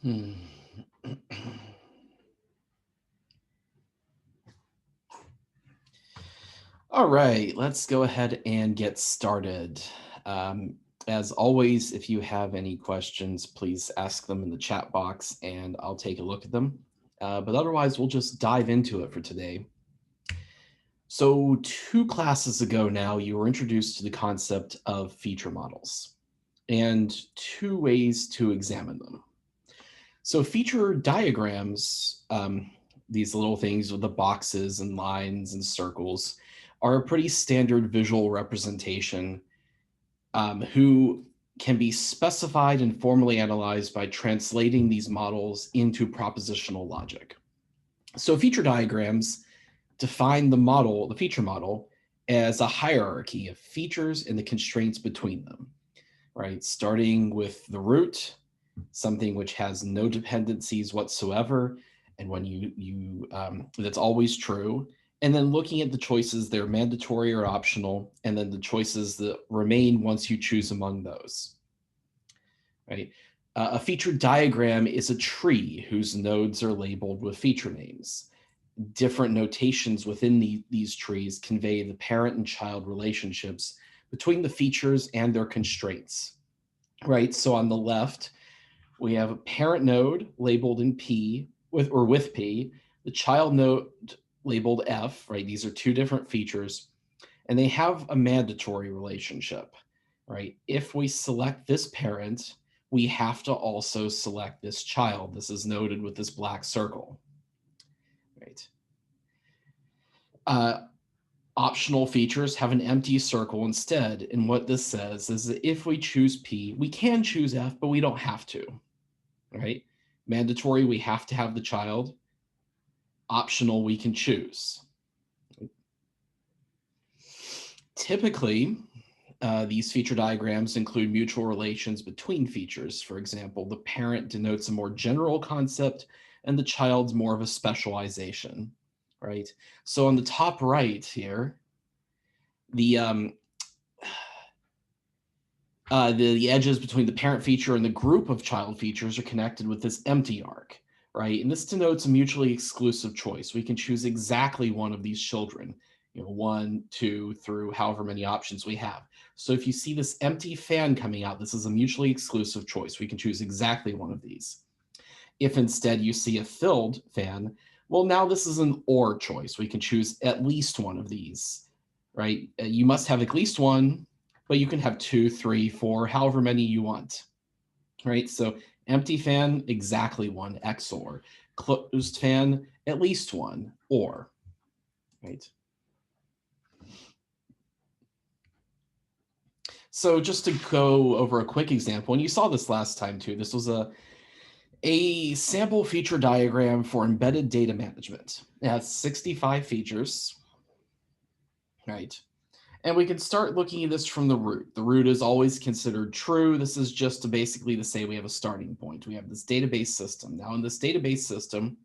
Hmm. All right, let's go ahead and get started. As always, if you have any questions, please ask them in the chat box and I'll take a look at them. But otherwise, we'll just dive into it for today. So 2 classes ago now, you were introduced to the concept of feature models and 2 ways to examine them. So feature diagrams, these little things with the boxes and lines and circles, are a pretty standard visual representation who can be specified and formally analyzed by translating these models into propositional logic. So feature diagrams define the feature model, as a hierarchy of features and the constraints between them, right? Starting with the root, something which has no dependencies whatsoever, and when that's always true. And then looking at the choices, they're mandatory or optional, and then the choices that remain once you choose among those, right? A feature diagram is a tree whose nodes are labeled with feature names. Different notations within these trees convey the parent and child relationships between the features and their constraints, right? So on the left, we have a parent node labeled in P with P, the child node labeled F, right? These are 2 different features, and they have a mandatory relationship, right? If we select this parent, we have to also select this child. This is noted with this black circle, right? Optional features have an empty circle instead, and what this says is that if we choose P, we can choose F, but we don't have to, right? Mandatory, we have to have the child. Optional, we can choose. Typically, these feature diagrams include mutual relations between features. For example, the parent denotes a more general concept and the child's more of a specialization, right? So on the top right here, the edges between the parent feature and the group of child features are connected with this empty arc, right? And this denotes a mutually exclusive choice. We can choose exactly one of these children, 1, 2, through however many options we have. So if you see this empty fan coming out, this is a mutually exclusive choice. We can choose exactly one of these. If instead you see a filled fan, well, now this is an or choice. We can choose at least one of these, right? You must have at least one, but you can have 2, 3, 4, however many you want, right? So empty fan, exactly one, XOR. Closed fan, at least one, or, right? So just to go over a quick example, and you saw this last time too, this was a sample feature diagram for embedded data management. It has 65 features, right? And we can start looking at this from the root. The root is always considered true. This is just basically to say we have a starting point. We have this database system. Now in this database system,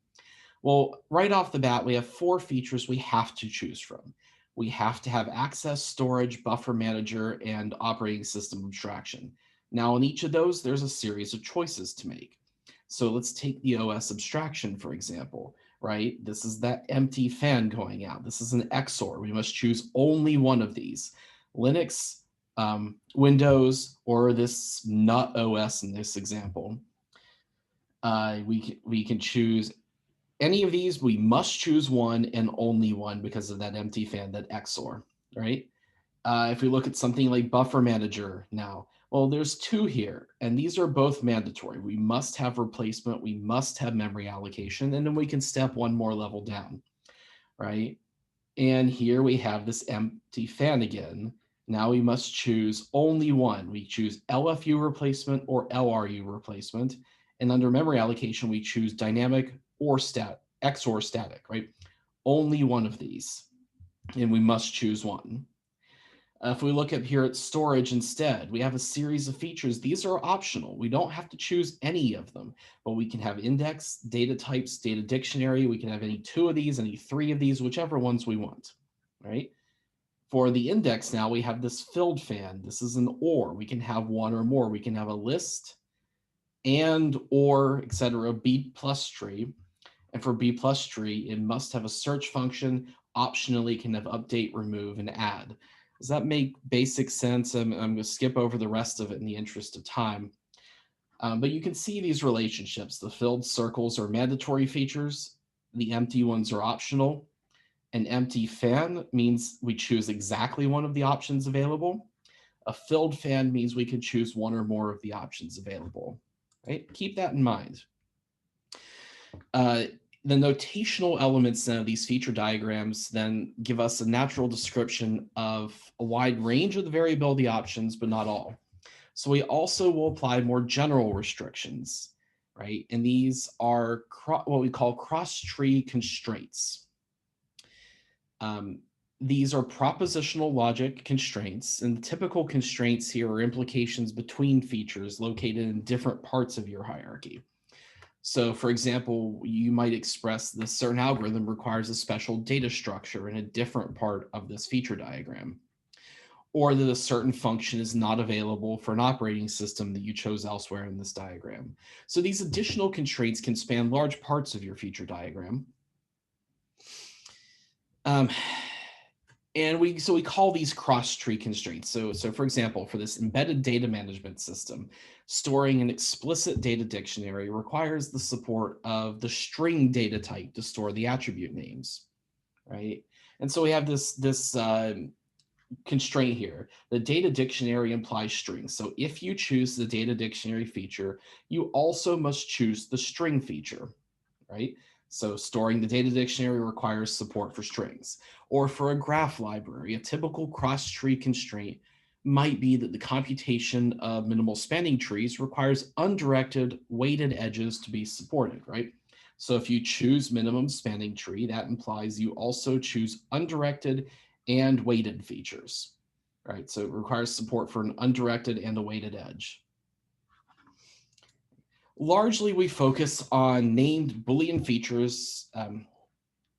well, right off the bat, we have 4 features we have to choose from. We have to have access, storage, buffer manager, and operating system abstraction. Now in each of those, there's a series of choices to make. So let's take the OS abstraction, for example, right? This is that empty fan going out. This is an XOR. We must choose only one of these. Linux, Windows, or this not OS in this example. We can choose any of these. We must choose one and only one because of that empty fan, that XOR, right? If we look at something like buffer manager now, well, there's 2 here, and these are both mandatory. We must have replacement, we must have memory allocation, and then we can step one more level down, right? And here we have this empty fan again. Now we must choose only one. We choose LFU replacement or LRU replacement. And under memory allocation, we choose dynamic or XOR static, right? Only one of these, and we must choose one. If we look up here at storage instead, we have a series of features. These are optional. We don't have to choose any of them, but we can have index, data types, data dictionary. We can have any 2 of these, any 3 of these, whichever ones we want, right? For the index now, we have this filled fan. This is an or. We can have one or more. We can have a list, and, or, etc. B plus tree. And for B plus tree, it must have a search function. Optionally can have update, remove, and add. Does that make basic sense? I'm going to skip over the rest of it in the interest of time. But you can see these relationships. The filled circles are mandatory features. The empty ones are optional. An empty fan means we choose exactly one of the options available. A filled fan means we can choose one or more of the options available. Right? Keep that in mind. The notational elements of these feature diagrams then give us a natural description of a wide range of the variability options, but not all. So we also will apply more general restrictions, right? And these are what we call cross-tree constraints. These are propositional logic constraints, and the typical constraints here are implications between features located in different parts of your hierarchy. So for example, you might express this certain algorithm requires a special data structure in a different part of this feature diagram, or that a certain function is not available for an operating system that you chose elsewhere in this diagram. So these additional constraints can span large parts of your feature diagram. And we call these cross-tree constraints. So for example, for this embedded data management system, storing an explicit data dictionary requires the support of the string data type to store the attribute names, right? And so we have this constraint here. The data dictionary implies strings. So if you choose the data dictionary feature, you also must choose the string feature, right? So storing the data dictionary requires support for strings. Or for a graph library, a typical cross-tree constraint might be that the computation of minimal spanning trees requires undirected weighted edges to be supported, right? So if you choose minimum spanning tree, that implies you also choose undirected and weighted features, right? So it requires support for an undirected and a weighted edge. Largely, we focus on named Boolean features,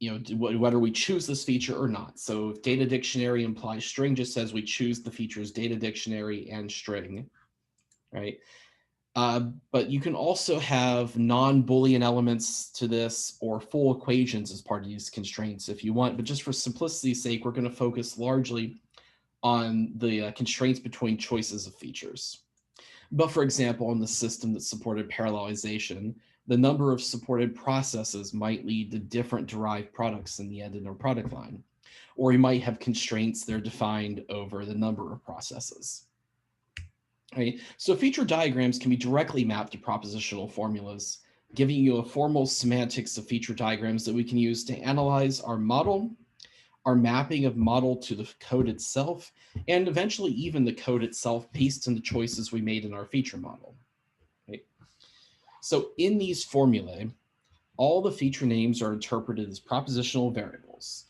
whether we choose this feature or not. So if data dictionary implies string, just says we choose the features data dictionary and string, right? But you can also have non-Boolean elements to this or full equations as part of these constraints if you want. But just for simplicity's sake, we're going to focus largely on the constraints between choices of features. But for example, in the system that supported parallelization, the number of supported processes might lead to different derived products in the end of our product line. Or you might have constraints that are defined over the number of processes. Right? So feature diagrams can be directly mapped to propositional formulas, giving you a formal semantics of feature diagrams that we can use to analyze our model, our mapping of model to the code itself, and eventually even the code itself based on the choices we made in our feature model. Right? So in these formulae, all the feature names are interpreted as propositional variables.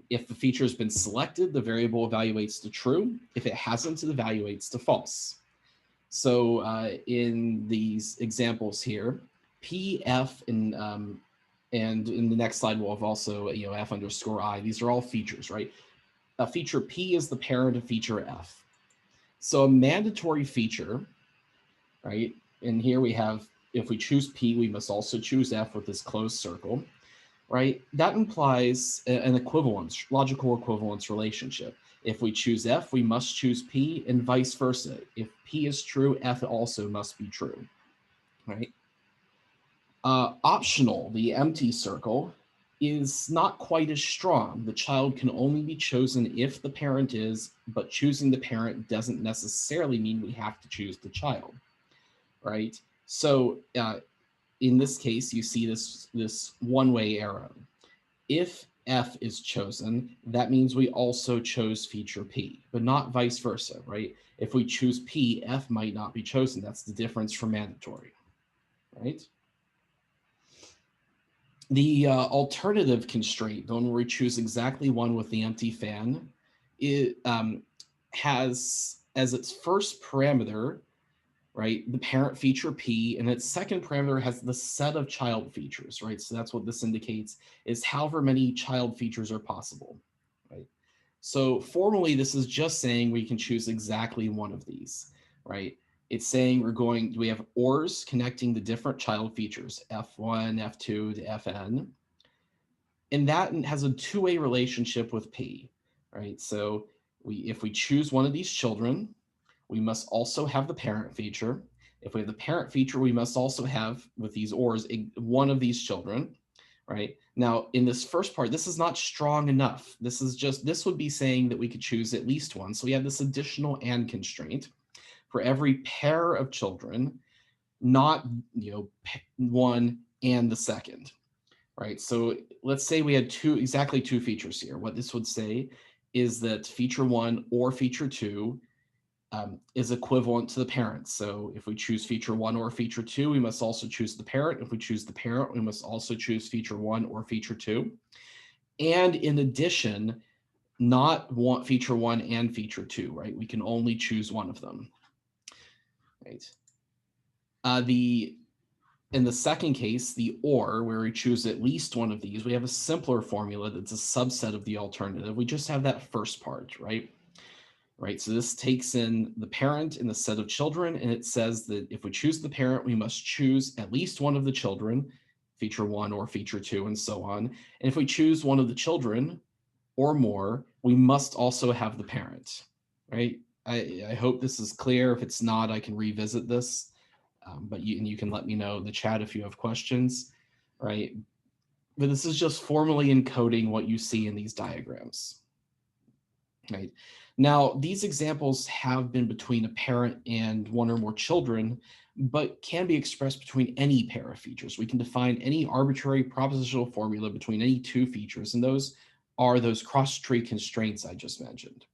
If the feature has been selected, the variable evaluates to true. If it hasn't, it evaluates to false. So in these examples here, P, F, and in the next slide, we'll have also, F underscore I. These are all features, right? A feature P is the parent of feature F. So a mandatory feature, right? And here we have, if we choose P, we must also choose F with this closed circle, right? That implies an equivalence, logical equivalence relationship. If we choose F, we must choose P, and vice versa. If P is true, F also must be true, right? Optional, the empty circle, is not quite as strong. The child can only be chosen if the parent is, but choosing the parent doesn't necessarily mean we have to choose the child, right? So in this case, you see this one-way arrow. If F is chosen, that means we also chose feature P, but not vice versa, right? If we choose P, F might not be chosen. That's the difference from mandatory, right? The alternative constraint, the one where we choose exactly one with the empty fan, it has as its first parameter, right, the parent feature P, and its second parameter has the set of child features, right? So that's what this indicates, is however many child features are possible, right? So formally, this is just saying we can choose exactly one of these, right? It's saying we have ORs connecting the different child features, F1, F2 to Fn. And that has a two-way relationship with P, right? So if we choose one of these children, we must also have the parent feature. If we have the parent feature, we must also have, with these ORs, one of these children, right? Now, in this first part, this is not strong enough. This would be saying that we could choose at least one. So we have this additional and constraint for every pair of children, not one and the second, right? So let's say we had exactly two features here. What this would say is that feature one or feature two is equivalent to the parent. So if we choose feature one or feature two, we must also choose the parent. If we choose the parent, we must also choose feature one or feature two. And in addition, not want feature one and feature two, right? We can only choose one of them, right? In the second case, the OR, where we choose at least one of these, we have a simpler formula that's a subset of the alternative. We just have that first part, right? Right, so this takes in the parent in the set of children, and it says that if we choose the parent, we must choose at least one of the children, feature one or feature two, and so on. And if we choose one of the children or more, we must also have the parent, right? I hope this is clear. If it's not, I can revisit this, but you can let me know in the chat if you have questions, right? But this is just formally encoding what you see in these diagrams. Right. Now, these examples have been between a parent and one or more children, but can be expressed between any pair of features. We can define any arbitrary propositional formula between any two features, and those are those cross-tree constraints I just mentioned.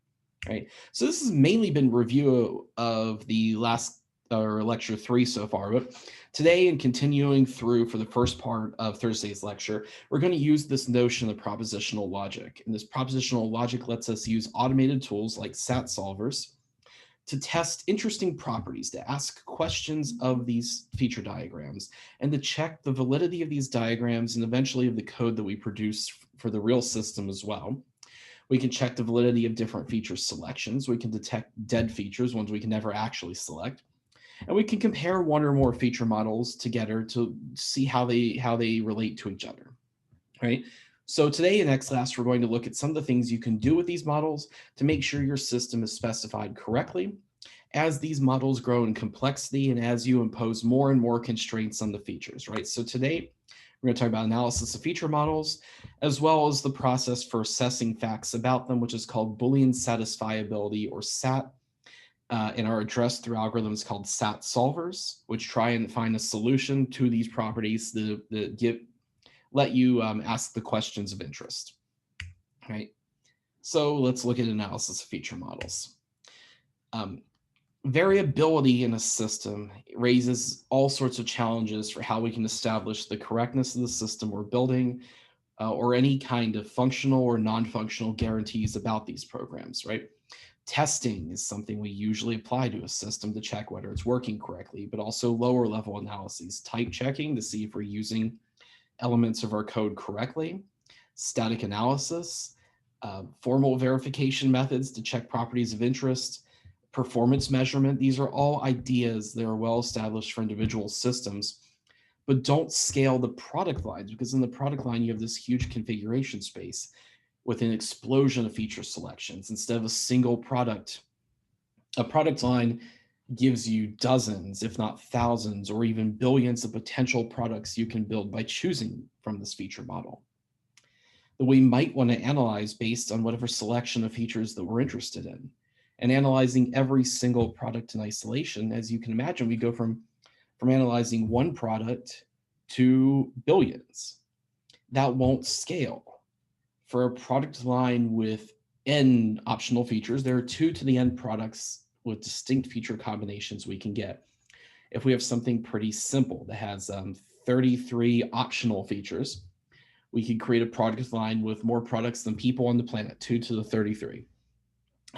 Right. So this has mainly been review of the last lecture 3 so far, but today and continuing through for the first part of Thursday's lecture, we're going to use this notion of propositional logic. And this propositional logic lets us use automated tools like SAT solvers to test interesting properties, to ask questions of these feature diagrams, and to check the validity of these diagrams and eventually of the code that we produce for the real system as well. We can check the validity of different feature selections. We can detect dead features, ones we can never actually select. And we can compare one or more feature models together to see how they relate to each other, right? So today in XClass, we're going to look at some of the things you can do with these models to make sure your system is specified correctly as these models grow in complexity and as you impose more and more constraints on the features, right? So today, we're going to talk about analysis of feature models, as well as the process for assessing facts about them, which is called Boolean satisfiability, or SAT, in our address through algorithms called SAT solvers, which try and find a solution to these properties that let you ask the questions of interest, right? So let's look at analysis of feature models. Variability in a system raises all sorts of challenges for how we can establish the correctness of the system we're building, or any kind of functional or non-functional guarantees about these programs, right? Testing is something we usually apply to a system to check whether it's working correctly, but also lower level analyses, type checking to see if we're using elements of our code correctly, static analysis, formal verification methods to check properties of interest, performance measurement. These are all ideas that are well established for individual systems, but don't scale the product lines, because in the product line, you have this huge configuration space with an explosion of feature selections instead of a single product. A product line gives you dozens, if not thousands, or even billions of potential products you can build by choosing from this feature model that we might want to analyze based on whatever selection of features that we're interested in. And analyzing every single product in isolation, as you can imagine, we go from analyzing one product to billions. That won't scale. For a product line with n optional features, there are 2 to the n products with distinct feature combinations we can get. If we have something pretty simple that has 33 optional features, we could create a product line with more products than people on the planet, 2 to the 33.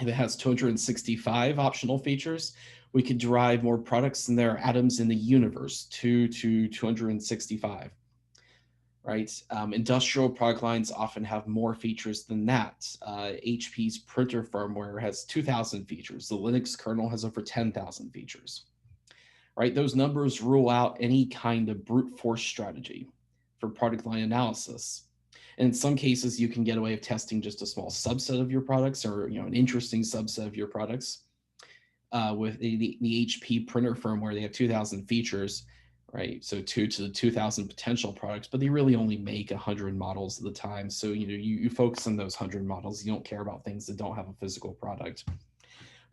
If it has 265 optional features, we could derive more products than there are atoms in the universe, 2 to 265. Right? Industrial product lines often have more features than that. HP's printer firmware has 2,000 features. The Linux kernel has over 10,000 features. right? Those numbers rule out any kind of brute force strategy for product line analysis. And in some cases, you can get away with testing just a small subset of your products, or an interesting subset of your products. With the HP printer firm, where they have 2,000 features, right? So 2 to the 2,000 potential products, but they really only make 100 models at the time. So you focus on those 100 models. You don't care about things that don't have a physical product.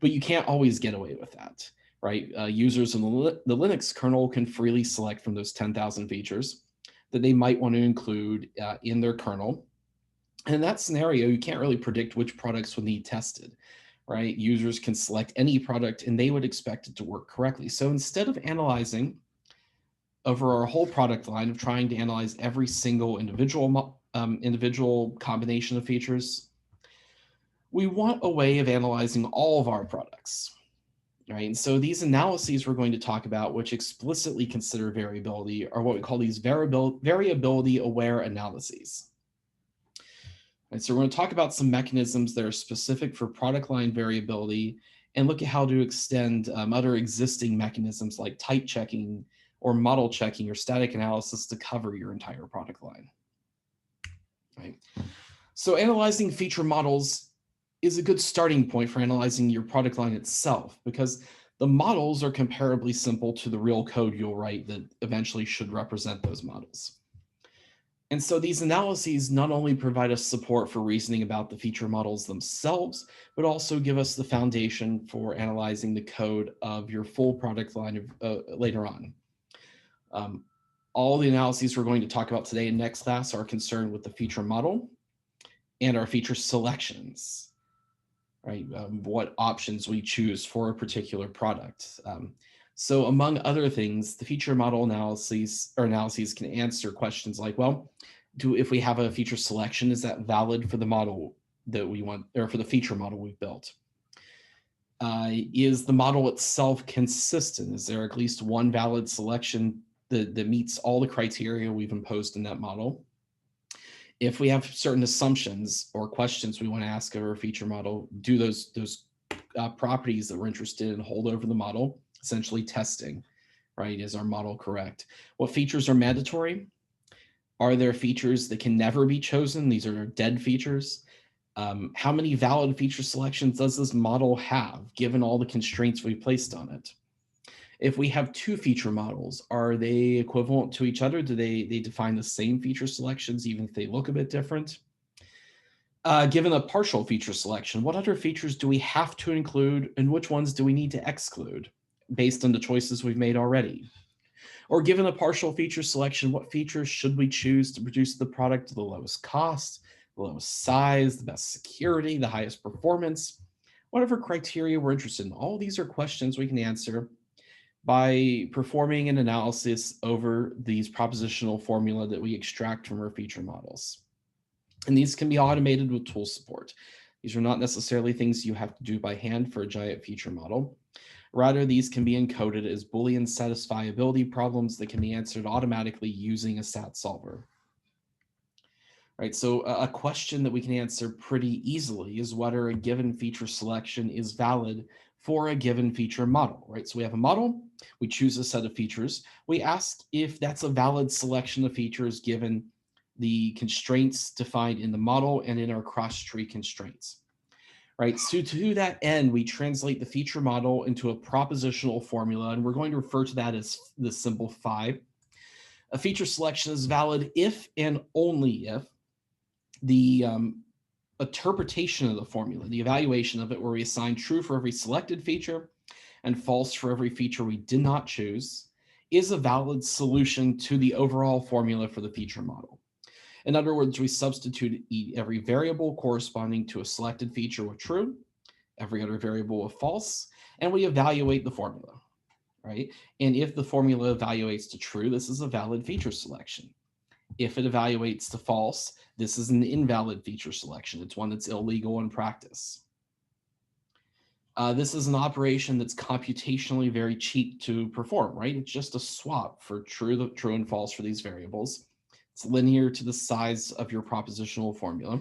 But you can't always get away with that, right? Users in the Linux kernel can freely select from those 10,000 features that they might want to include in their kernel. And in that scenario, you can't really predict which products will need tested, right? Users can select any product and they would expect it to work correctly. So instead of analyzing over our whole product line, of trying to analyze every single individual combination of features, we want a way of analyzing all of our products, right? And so these analyses we're going to talk about, which explicitly consider variability, are what we call these variability-aware analyses. And so we're going to talk about some mechanisms that are specific for product line variability, and look at how to extend other existing mechanisms like type checking or model checking or static analysis to cover your entire product line. Right. So analyzing feature models is a good starting point for analyzing your product line itself, because the models are comparably simple to the real code you'll write that eventually should represent those models. And so these analyses not only provide us support for reasoning about the feature models themselves, but also give us the foundation for analyzing the code of your full product line later on. All the analyses we're going to talk about today in next class are concerned with the feature model and our feature selections, right? What options we choose for a particular product. So among other things, the feature model analyses can answer questions like, well, if we have a feature selection, is that valid for the model that we want, or for the feature model we've built? Is the model itself consistent? Is there at least one valid selection that meets all the criteria we've imposed in that model? If we have certain assumptions or questions we want to ask of our feature model, do those properties that we're interested in hold over the model? Essentially testing, right? Is our model correct? What features are mandatory? Are there features that can never be chosen? These are dead features. How many valid feature selections does this model have, given all the constraints we placed on it? If we have two feature models, are they equivalent to each other? Do they define the same feature selections, even if they look a bit different? Given a partial feature selection, what other features do we have to include, and which ones do we need to exclude based on the choices we've made already? Or given a partial feature selection, what features should we choose to produce the product to the lowest cost, the lowest size, the best security, the highest performance? Whatever criteria we're interested in, all these are questions we can answer by performing an analysis over these propositional formula that we extract from our feature models. And these can be automated with tool support. These are not necessarily things you have to do by hand for a giant feature model. Rather, these can be encoded as Boolean satisfiability problems that can be answered automatically using a SAT solver. Right, so a question that we can answer pretty easily is whether a given feature selection is valid for a given feature model, right? So we have a model, we choose a set of features, we ask if that's a valid selection of features given the constraints defined in the model and in our cross-tree constraints, right? So to that end, we translate the feature model into a propositional formula, and we're going to refer to that as the symbol phi. A feature selection is valid if and only if the interpretation of the formula, the evaluation of it, where we assign true for every selected feature and false for every feature we did not choose, is a valid solution to the overall formula for the feature model. In other words, we substitute every variable corresponding to a selected feature with true, every other variable with false, and we evaluate the formula, right? And if the formula evaluates to true, this is a valid feature selection. If it evaluates to false, this is an invalid feature selection. It's one that's illegal in practice. This is an operation that's computationally very cheap to perform, right? It's just a swap for true and false for these variables. It's linear to the size of your propositional formula.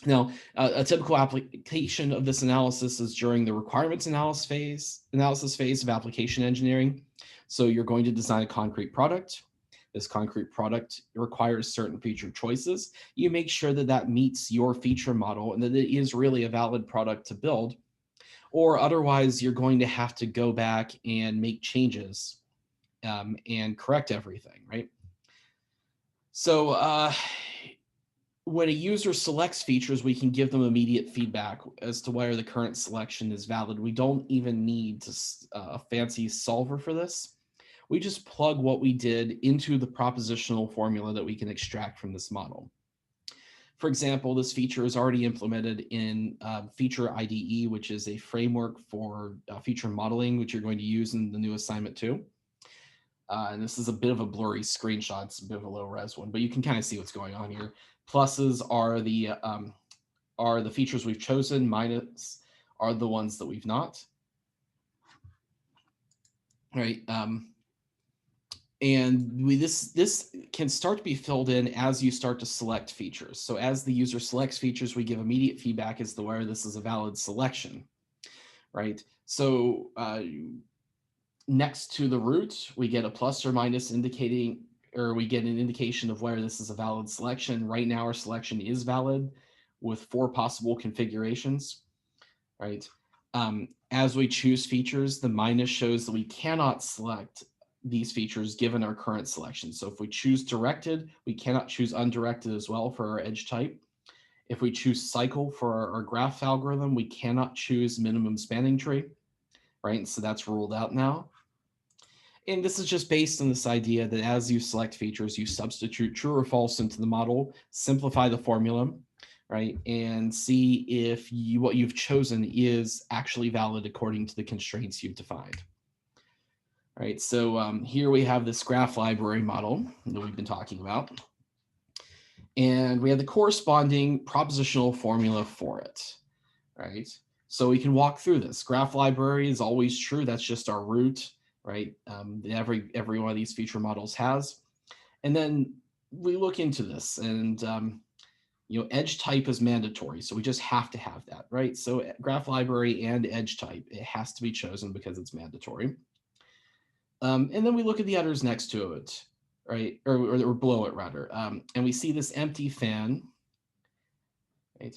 Now, a typical application of this analysis is during the requirements analysis phase of application engineering. So you're going to design a concrete product. This concrete product requires certain feature choices. You make sure that that meets your feature model and that it is really a valid product to build, or otherwise you're going to have to go back and make changes and correct everything, right? So when a user selects features, we can give them immediate feedback as to whether the current selection is valid. We don't even need a fancy solver for this. We just plug what we did into the propositional formula that we can extract from this model. For example, this feature is already implemented in Feature IDE, which is a framework for feature modeling, which you're going to use in the new assignment too. And this is a bit of a blurry screenshot. It's a bit of a low res one, but you can kind of see what's going on here. Pluses are the features we've chosen. Minus are the ones that we've not. Right. And this can start to be filled in as you start to select features. So as the user selects features, we give immediate feedback as to whether this is a valid selection, right? So next to the root, we get a plus or minus indicating, or we get an indication of whether this is a valid selection. Right now, our selection is valid with 4 possible configurations, right? As we choose features, the minus shows that we cannot select these features given our current selection. So if we choose directed, we cannot choose undirected as well for our edge type. If we choose cycle for our graph algorithm, we cannot choose minimum spanning tree, right? So that's ruled out now. And this is just based on this idea that as you select features, you substitute true or false into the model, simplify the formula, right? And see if what you've chosen is actually valid according to the constraints you've defined. All right, so here we have this graph library model that we've been talking about. And we have the corresponding propositional formula for it, right? So we can walk through this. Graph library is always true. That's just our root, right? Every one of these feature models has. And then we look into this and edge type is mandatory. So we just have to have that, right? So graph library and edge type, it has to be chosen because it's mandatory. And then we look at the others next to it, right? Or below it rather. And we see this empty fan, right?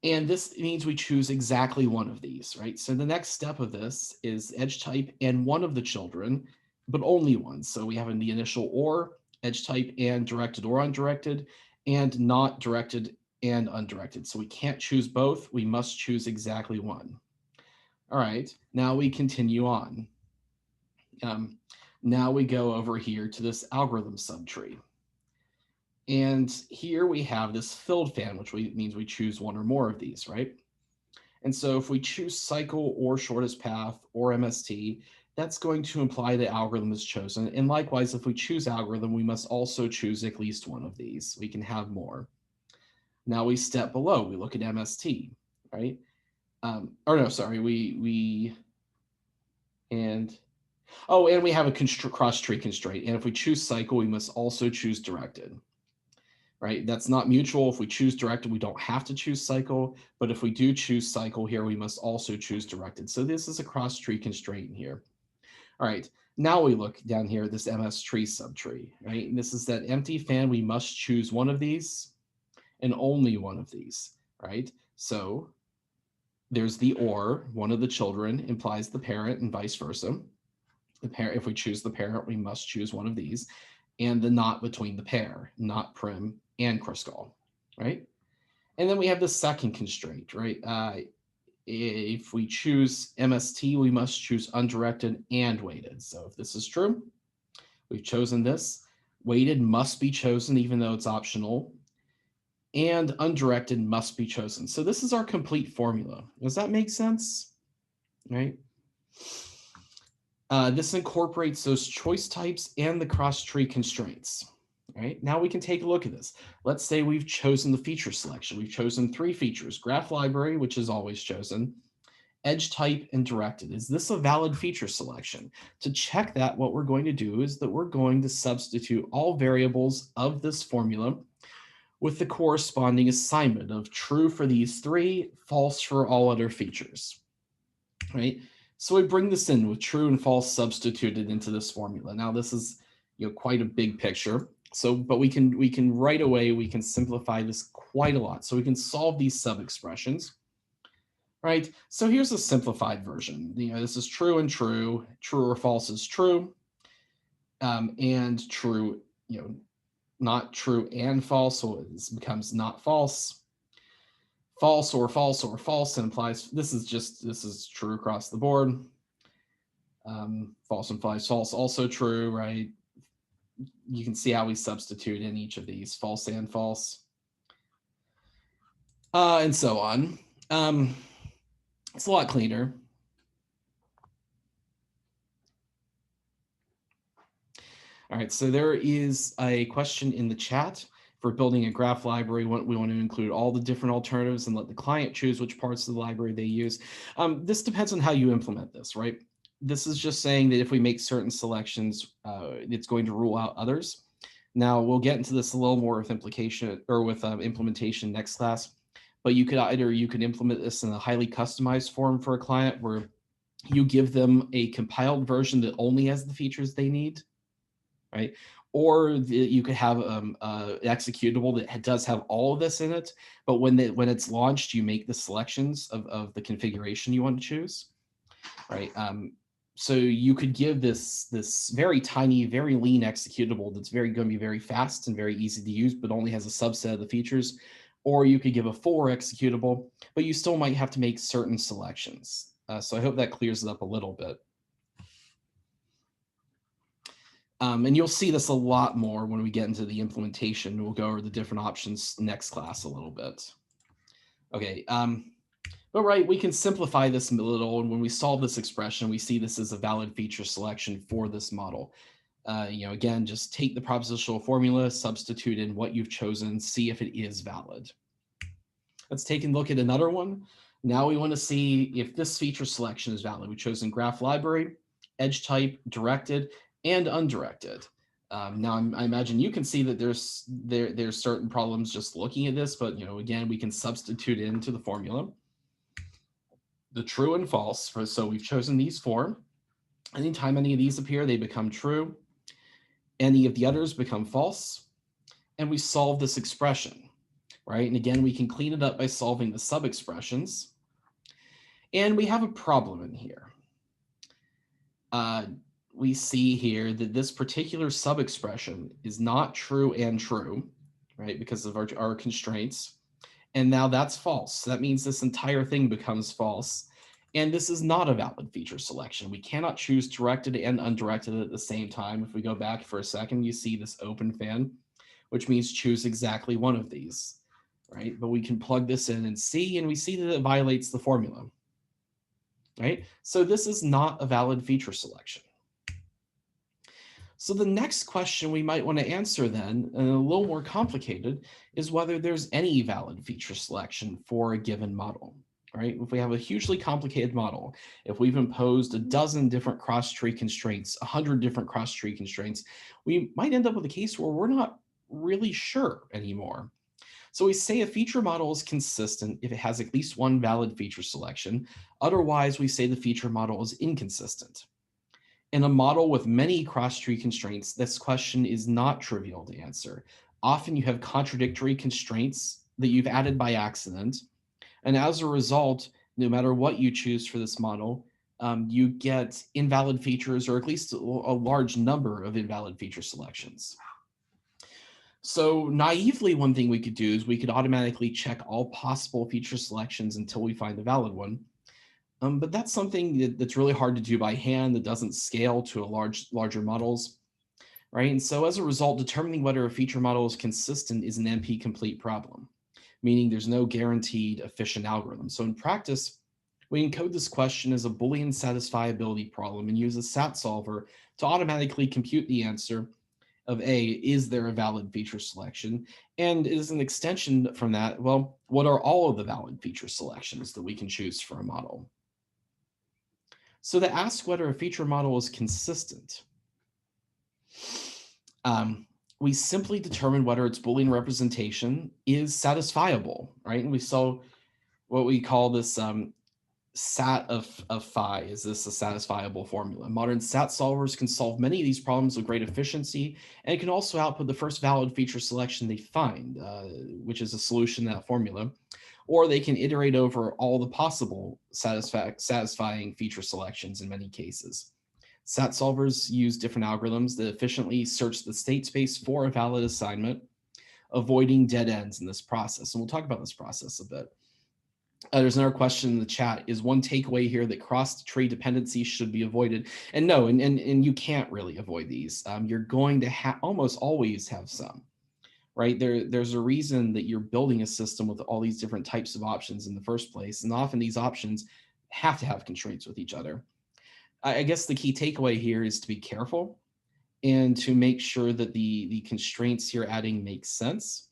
And this means we choose exactly one of these, right? So the next step of this is edge type and one of the children, but only one. So we have in the initial or, edge type and directed or undirected, and not directed and undirected. So we can't choose both. We must choose exactly one. All right, now we continue on. Now we go over here to this algorithm subtree. And here we have this filled fan, which means we choose one or more of these, right? And so if we choose cycle or shortest path or MST, that's going to imply the algorithm is chosen. And likewise, if we choose algorithm, we must also choose at least one of these. We can have more. Now we step below, we look at MST, right? And we have a cross-tree constraint. And if we choose cycle, we must also choose directed, right? That's not mutual. If we choose directed, we don't have to choose cycle. But if we do choose cycle here, we must also choose directed. So this is a cross-tree constraint here. All right, now we look down here at this MS tree subtree, right? And this is that empty fan. We must choose one of these and only one of these, right? So there's the or, one of the children implies the parent and vice versa. The parent, if we choose the parent, we must choose one of these, and the not between the pair, not prim and Kruskal, right? And then we have the second constraint, right? If we choose MST, we must choose undirected and weighted. So if this is true, we've chosen this. Weighted must be chosen even though it's optional, and undirected must be chosen. So this is our complete formula. Does that make sense? Right? This incorporates those choice types and the cross-tree constraints. Right? Now we can take a look at this. Let's say we've chosen the feature selection. We've chosen 3 features: graph library, which is always chosen, edge type, and directed. Is this a valid feature selection? To check that, what we're going to do is that we're going to substitute all variables of this formula with the corresponding assignment of true for these three, false for all other features, right? So we bring this in with true and false substituted into this formula. Now this is, quite a big picture. So, but we can right away, we can simplify this quite a lot. So we can solve these sub-expressions, right? So here's a simplified version. This is true and true, true or false is true, and true, not true and false, so it becomes not false. False or false or false implies this is true across the board. False implies false, also true, right? You can see how we substitute in each of these, false and false, and so on. It's a lot cleaner. All right, so there is a question in the chat. For building a graph library, we want to include all the different alternatives and let the client choose which parts of the library they use. This depends on how you implement this, right? This is just saying that if we make certain selections, it's going to rule out others. Now we'll get into this a little more with implication or with implementation next class, but you could implement this in a highly customized form for a client where you give them a compiled version that only has the features they need, right? Or you could have executable that does have all of this in it, but when it's launched, you make the selections of the configuration you want to choose, right? So you could give this very tiny, very lean executable that's going to be very fast and very easy to use, but only has a subset of the features. Or you could give a full executable, but you still might have to make certain selections. So I hope that clears it up a little bit. And you'll see this a lot more when we get into the implementation. We'll go over the different options next class a little bit. Okay, but right, we can simplify this a little, and when we solve this expression, we see this as a valid feature selection for this model. Again, just take the propositional formula, substitute in what you've chosen, see if it is valid. Let's take a look at another one. Now we want to see if this feature selection is valid. We've chosen graph library, edge type, directed, and undirected. Now I imagine you can see that there's certain problems just looking at this, but again, we can substitute into the formula the true and false. So we've chosen these four. Anytime any of these appear, they become true. Any of the others become false. And we solve this expression, right? And again, we can clean it up by solving the sub-expressions. And we have a problem in here. We see here that this particular sub-expression is not true and true, right? Because of our constraints. And now that's false. So that means this entire thing becomes false. And this is not a valid feature selection. We cannot choose directed and undirected at the same time. If we go back for a second, you see this open fan, which means choose exactly one of these, right? But we can plug this in and we see that it violates the formula, right? So this is not a valid feature selection. So the next question we might want to answer then, and a little more complicated, is whether there's any valid feature selection for a given model, right? If we have a hugely complicated model, if we've imposed a dozen different cross-tree constraints, 100 different cross-tree constraints, we might end up with a case where we're not really sure anymore. So we say a feature model is consistent if it has at least one valid feature selection. Otherwise, we say the feature model is inconsistent. In a model with many cross-tree constraints, this question is not trivial to answer. Often you have contradictory constraints that you've added by accident. And as a result, no matter what you choose for this model, you get invalid features, or at least a large number of invalid feature selections. So naively, one thing we could do is we could automatically check all possible feature selections until we find a valid one. But that's something that's really hard to do by hand, that doesn't scale to larger models, right? And so as a result, determining whether a feature model is consistent is an NP-complete problem, meaning there's no guaranteed efficient algorithm. So in practice, we encode this question as a Boolean satisfiability problem and use a SAT solver to automatically compute the answer of A, is there a valid feature selection? And as an extension from that, well, what are all of the valid feature selections that we can choose for a model? So to ask whether a feature model is consistent, we simply determine whether its Boolean representation is satisfiable, right? And we saw what we call this sat of phi. Is this a satisfiable formula? Modern sat solvers can solve many of these problems with great efficiency, and it can also output the first valid feature selection they find, which is a solution to that formula, or they can iterate over all the possible satisfying feature selections in many cases. Sat solvers use different algorithms that efficiently search the state space for a valid assignment, avoiding dead ends in this process. And we'll talk about this process a bit. There's another question in the chat. Is one takeaway here that cross-tree dependencies should be avoided? And no, and you can't really avoid these. You're going to almost always have some, right? There's a reason that you're building a system with all these different types of options in the first place. And often these options have to have constraints with each other. I guess the key takeaway here is to be careful and to make sure that the constraints you're adding make sense.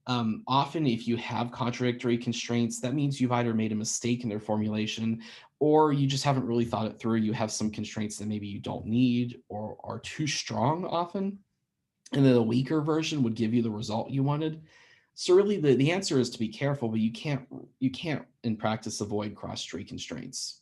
Often, if you have contradictory constraints, that means you've either made a mistake in their formulation or you just haven't really thought it through. You have some constraints that maybe you don't need or are too strong often, and then a weaker version would give you the result you wanted. So really, the answer is to be careful, but you can't in practice avoid cross-tree constraints.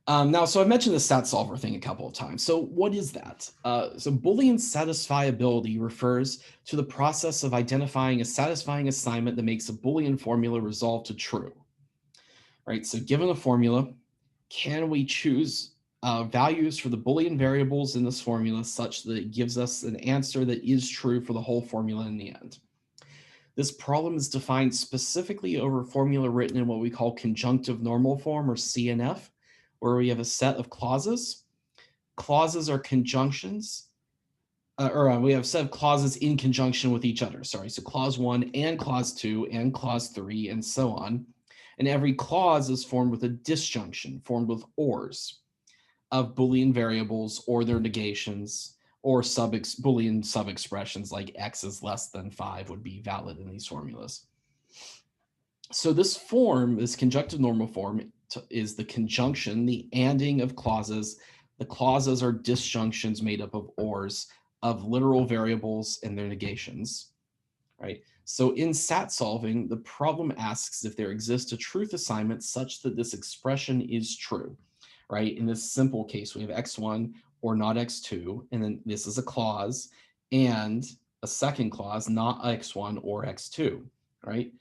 Now, so I mentioned the stat solver thing a couple of times. So what is that? So Boolean satisfiability refers to the process of identifying a satisfying assignment that makes a Boolean formula resolve to true. Right, so given a formula, can we choose values for the Boolean variables in this formula such that it gives us an answer that is true for the whole formula in the end? This problem is defined specifically over a formula written in what we call conjunctive normal form, or CNF, where we have a set of clauses. Clauses are conjunctions, we have a set of clauses in conjunction with each other. Sorry, so clause 1 and clause 2 and clause 3 and so on. And every clause is formed with a disjunction, formed with ors of Boolean variables or their negations, or Boolean sub-expressions like x is less than 5 would be valid in these formulas. So this form, this conjunctive normal form, is the conjunction, the anding of clauses. The clauses are disjunctions made up of ors of literal variables and their negations, right? So in SAT solving, the problem asks if there exists a truth assignment such that this expression is true, right? In this simple case, we have x1 or not x2, and then this is a clause, and a second clause, not x1 or x2, right?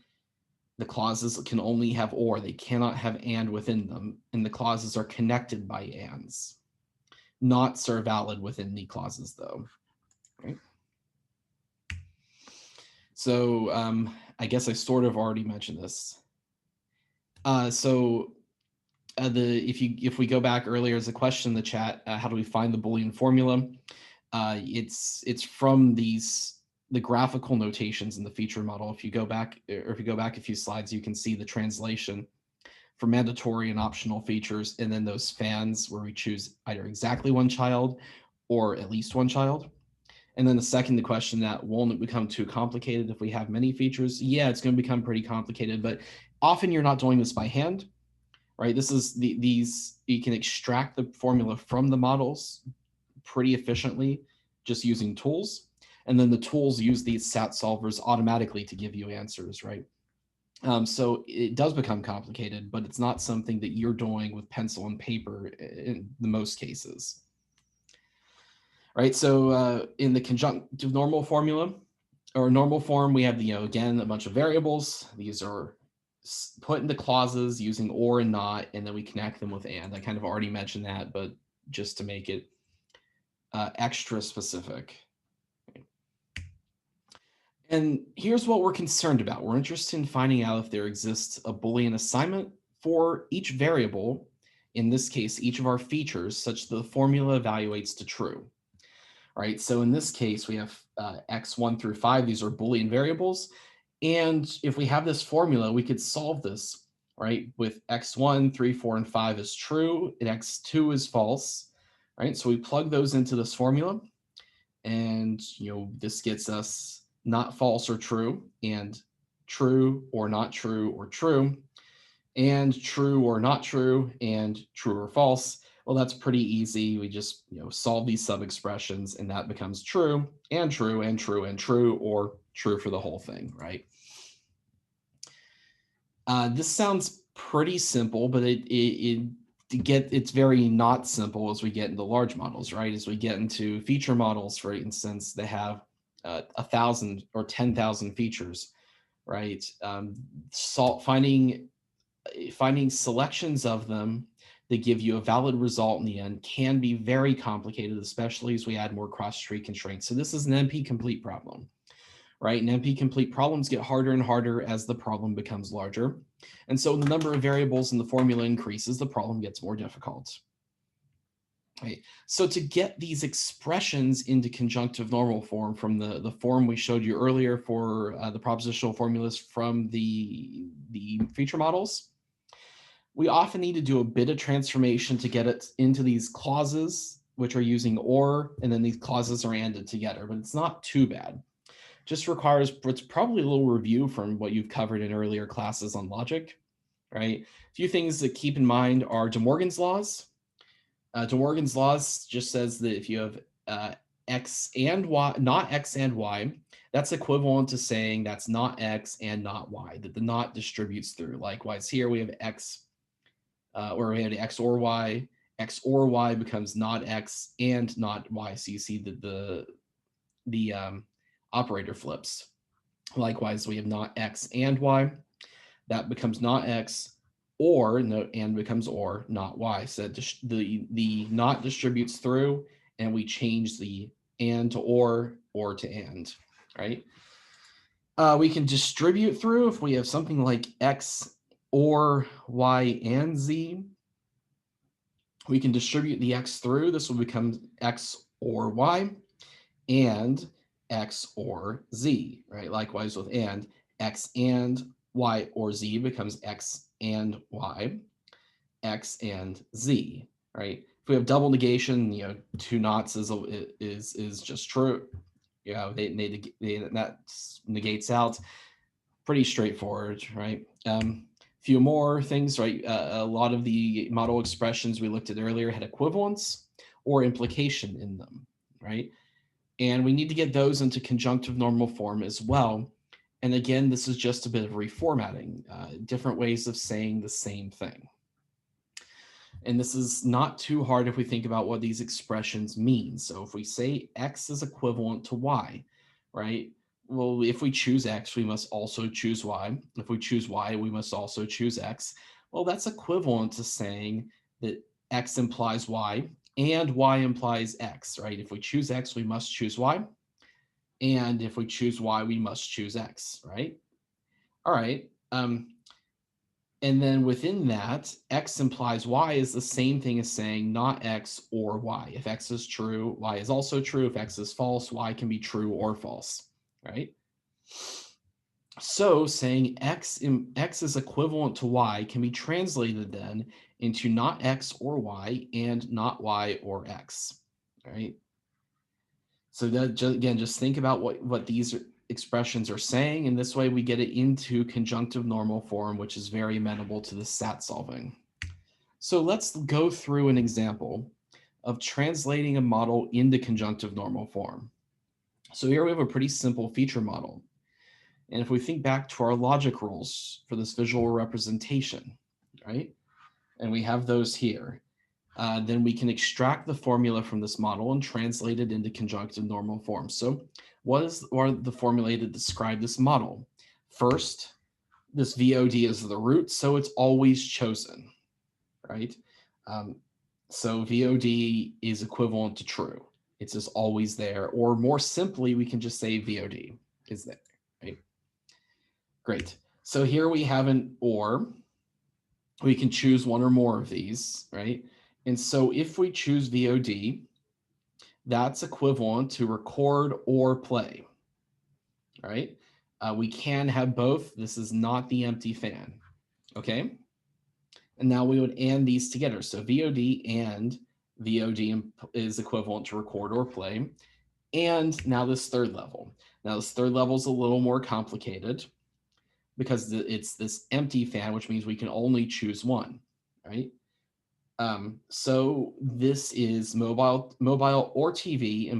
The clauses can only have or, they cannot have and within them, and the clauses are connected by ands. Nots are valid within the clauses, though. Right? So I guess I sort of already mentioned this. If we go back earlier, as a question in the chat, how do we find the Boolean formula? It's from the graphical notations in the feature model. If you go back a few slides, you can see the translation for mandatory and optional features, and then those fans where we choose either exactly one child or at least one child. And then the question that won't it become too complicated if we have many features? Yeah, it's going to become pretty complicated, but often you're not doing this by hand, right? This is you can extract the formula from the models pretty efficiently just using tools. And then the tools use these SAT solvers automatically to give you answers, right? So it does become complicated, but it's not something that you're doing with pencil and paper in the most cases. Right, so in the conjunctive normal formula, or normal form, we have, again, a bunch of variables. These are put into clauses using or and not, and then we connect them with and. I kind of already mentioned that, but just to make it extra specific. And here's what we're concerned about. We're interested in finding out if there exists a Boolean assignment for each variable, in this case, each of our features, such that the formula evaluates to true. Right, so in this case, we have x1 through 5. These are Boolean variables. And if we have this formula, we could solve this, right, with x1, 3, 4, and 5 is true, and x2 is false, right? So we plug those into this formula, and this gets us not false or true, and true or not true or true, and true or not true, and true or false. Well, that's pretty easy. We just solve these sub-expressions, and that becomes true and true and true and true, or true for the whole thing, right? This sounds pretty simple, but it's very not simple as we get into large models, right? As we get into feature models, for instance, they have 1,000 or 10,000 features, right? Finding selections of them that give you a valid result in the end can be very complicated, especially as we add more cross-tree constraints. So this is an NP-complete problem, right? And NP-complete problems get harder and harder as the problem becomes larger. And so the number of variables in the formula increases, the problem gets more difficult. Right. So to get these expressions into conjunctive normal form from the form we showed you earlier for the propositional formulas from the feature models, we often need to do a bit of transformation to get it into these clauses, which are using or, and then these clauses are ANDed together, but it's not too bad. Just requires, it's probably a little review from what you've covered in earlier classes on logic, right? A few things to keep in mind are De Morgan's laws. De Morgan's laws just says that if you have x and y, not x and y, that's equivalent to saying that's not x and not y, that the not distributes through. Likewise, here we have x, or we have x or y. X or y becomes not x and not y. So you see that the operator flips. Likewise, we have not x and y. That becomes not x, or no, and becomes or, not y. So the not distributes through, and we change the and to or to and, right? We can distribute through if we have something like x or y and z. We can distribute the x through. This will become x or y and x or z, right? Likewise with and, x and y or z becomes x and y, x and z, right? If we have double negation, 2 nots is just true. That negates out. Pretty straightforward, right? Few more things, right? A lot of the model expressions we looked at earlier had equivalence or implication in them, right? And we need to get those into conjunctive normal form as well. And again, this is just a bit of reformatting, different ways of saying the same thing. And this is not too hard if we think about what these expressions mean. So if we say x is equivalent to y, right? Well, if we choose x, we must also choose y. If we choose y, we must also choose x. Well, that's equivalent to saying that x implies y and y implies x, right? If we choose x, we must choose y. And if we choose y, we must choose x, right? All right. And then within that, x implies y is the same thing as saying not x or y. If x is true, y is also true. If x is false, y can be true or false, right? So saying x is equivalent to y can be translated then into not x or y and not y or x, right? So that, again, just think about what these expressions are saying, and this way we get it into conjunctive normal form, which is very amenable to the SAT solving. So let's go through an example of translating a model into conjunctive normal form. So here we have a pretty simple feature model. And if we think back to our logic rules for this visual representation, right? And we have those here. Then we can extract the formula from this model and translate it into conjunctive normal form. So what are the formulae to describe this model? First, this VOD is the root, so it's always chosen, right? So VOD is equivalent to true. It's just always there. Or more simply, we can just say VOD is there, right? Great. So here we have an or. We can choose one or more of these, right? And so if we choose VOD, that's equivalent to record or play, right? We can have both. This is not the empty fan, okay? And now we would AND these together. So VOD and VOD is equivalent to record or play. And now this third level. Now this third level is a little more complicated because it's this empty fan, which means we can only choose one, right? So this is mobile or TV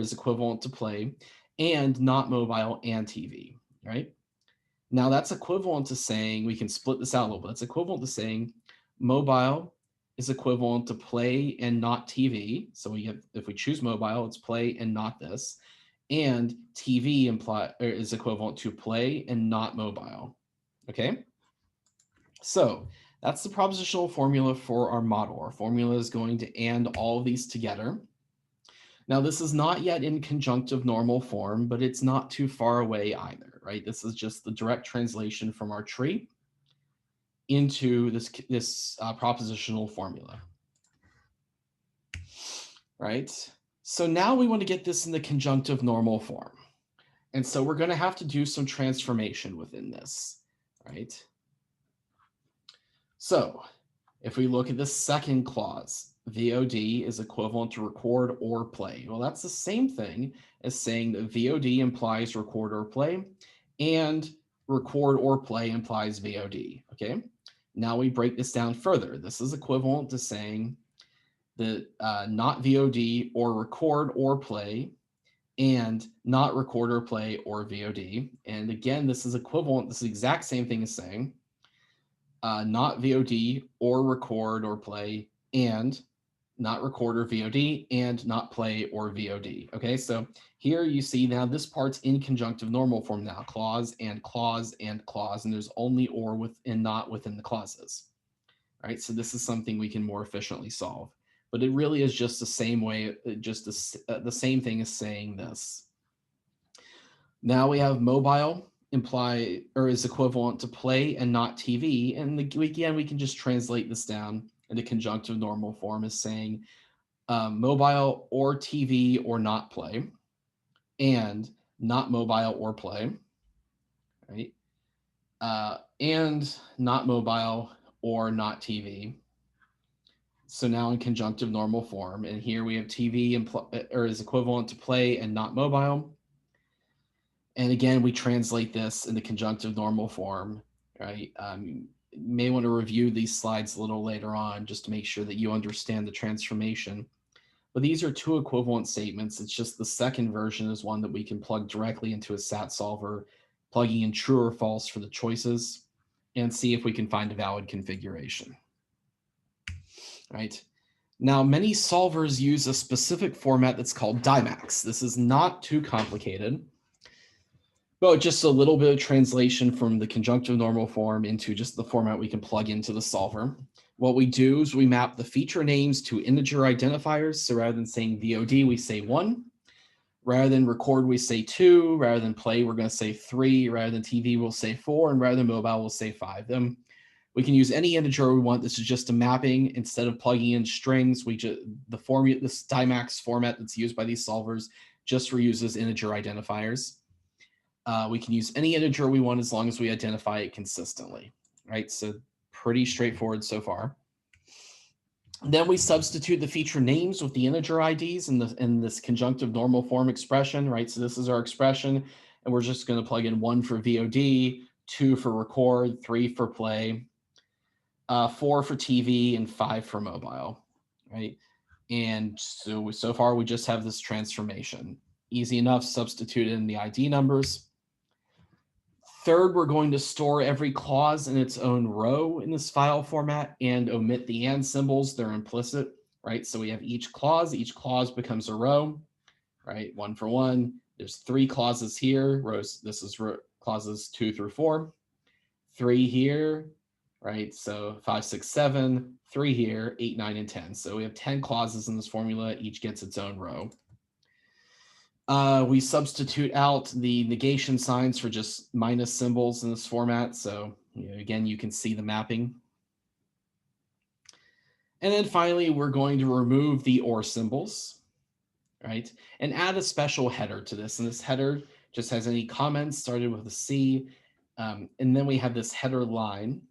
is equivalent to play, and not mobile and TV, right? Now that's equivalent to saying, we can split this out a little bit. It's equivalent to saying mobile is equivalent to play and not TV. So if we choose mobile, it's play and not this. And TV is equivalent to play and not mobile. Okay? So that's the propositional formula for our model. Our formula is going to AND all of these together. Now, this is not yet in conjunctive normal form, but it's not too far away either, right? This is just the direct translation from our tree into this propositional formula, right? So now we want to get this in the conjunctive normal form. And so we're going to have to do some transformation within this, right? So if we look at the second clause, VOD is equivalent to record or play. Well, that's the same thing as saying that VOD implies record or play, and record or play implies VOD, okay? Now we break this down further. This is equivalent to saying that not VOD or record or play, and not record or play or VOD. And again, this is equivalent. This is the exact same thing as saying not VOD or record or play, and not record or VOD, and not play or VOD. Okay, so here you see now this part's in conjunctive normal form now, clause and clause and clause, and there's only or within, not within the clauses. All right, so this is something we can more efficiently solve. But it really is just the same way, just the same thing as saying this. Now we have mobile is equivalent to play and not TV. And again, we can just translate this down into conjunctive normal form as saying mobile or TV or not play, and not mobile or play, right? And not mobile or not TV. So now in conjunctive normal form, and here we have TV is equivalent to play and not mobile. And again, we translate this in the conjunctive normal form, right? You may want to review these slides a little later on just to make sure that you understand the transformation. But these are two equivalent statements. It's just the second version is one that we can plug directly into a SAT solver, plugging in true or false for the choices, and see if we can find a valid configuration, right? Now, many solvers use a specific format that's called DIMAX. This is not too complicated. But just a little bit of translation from the conjunctive normal form into just the format we can plug into the solver. What we do is we map the feature names to integer identifiers. So rather than saying VOD, we say 1. Rather than record, we say 2. Rather than play, we're going to say 3. Rather than TV, we'll say 4. And rather than mobile, we'll say 5. Then we can use any integer we want. This is just a mapping. Instead of plugging in strings, this DIMAX format that's used by these solvers just reuses integer identifiers. We can use any integer we want as long as we identify it consistently, right? So pretty straightforward so far. Then we substitute the feature names with the integer IDs in this conjunctive normal form expression, right? So this is our expression, and we're just going to plug in 1 for VOD, 2 for record, 3 for play, 4 for TV, and 5 for mobile, right? And so far we just have this transformation. Easy enough, substitute in the ID numbers. Third, we're going to store every clause in its own row in this file format and omit the and symbols. They're implicit, right? So we have each clause becomes a row, right? 1 for 1. There's 3 clauses here, rows. This is clauses 2 through 4. 3 here, right? So 5, 6, 7, 3 here, 8, 9, and 10. So we have 10 clauses in this formula. Each gets its own row. We substitute out the negation signs for just minus symbols in this format. So again, you can see the mapping. And then finally, we're going to remove the or symbols, right? And add a special header to this. And this header just has any comments started with a C. And then we have this header line,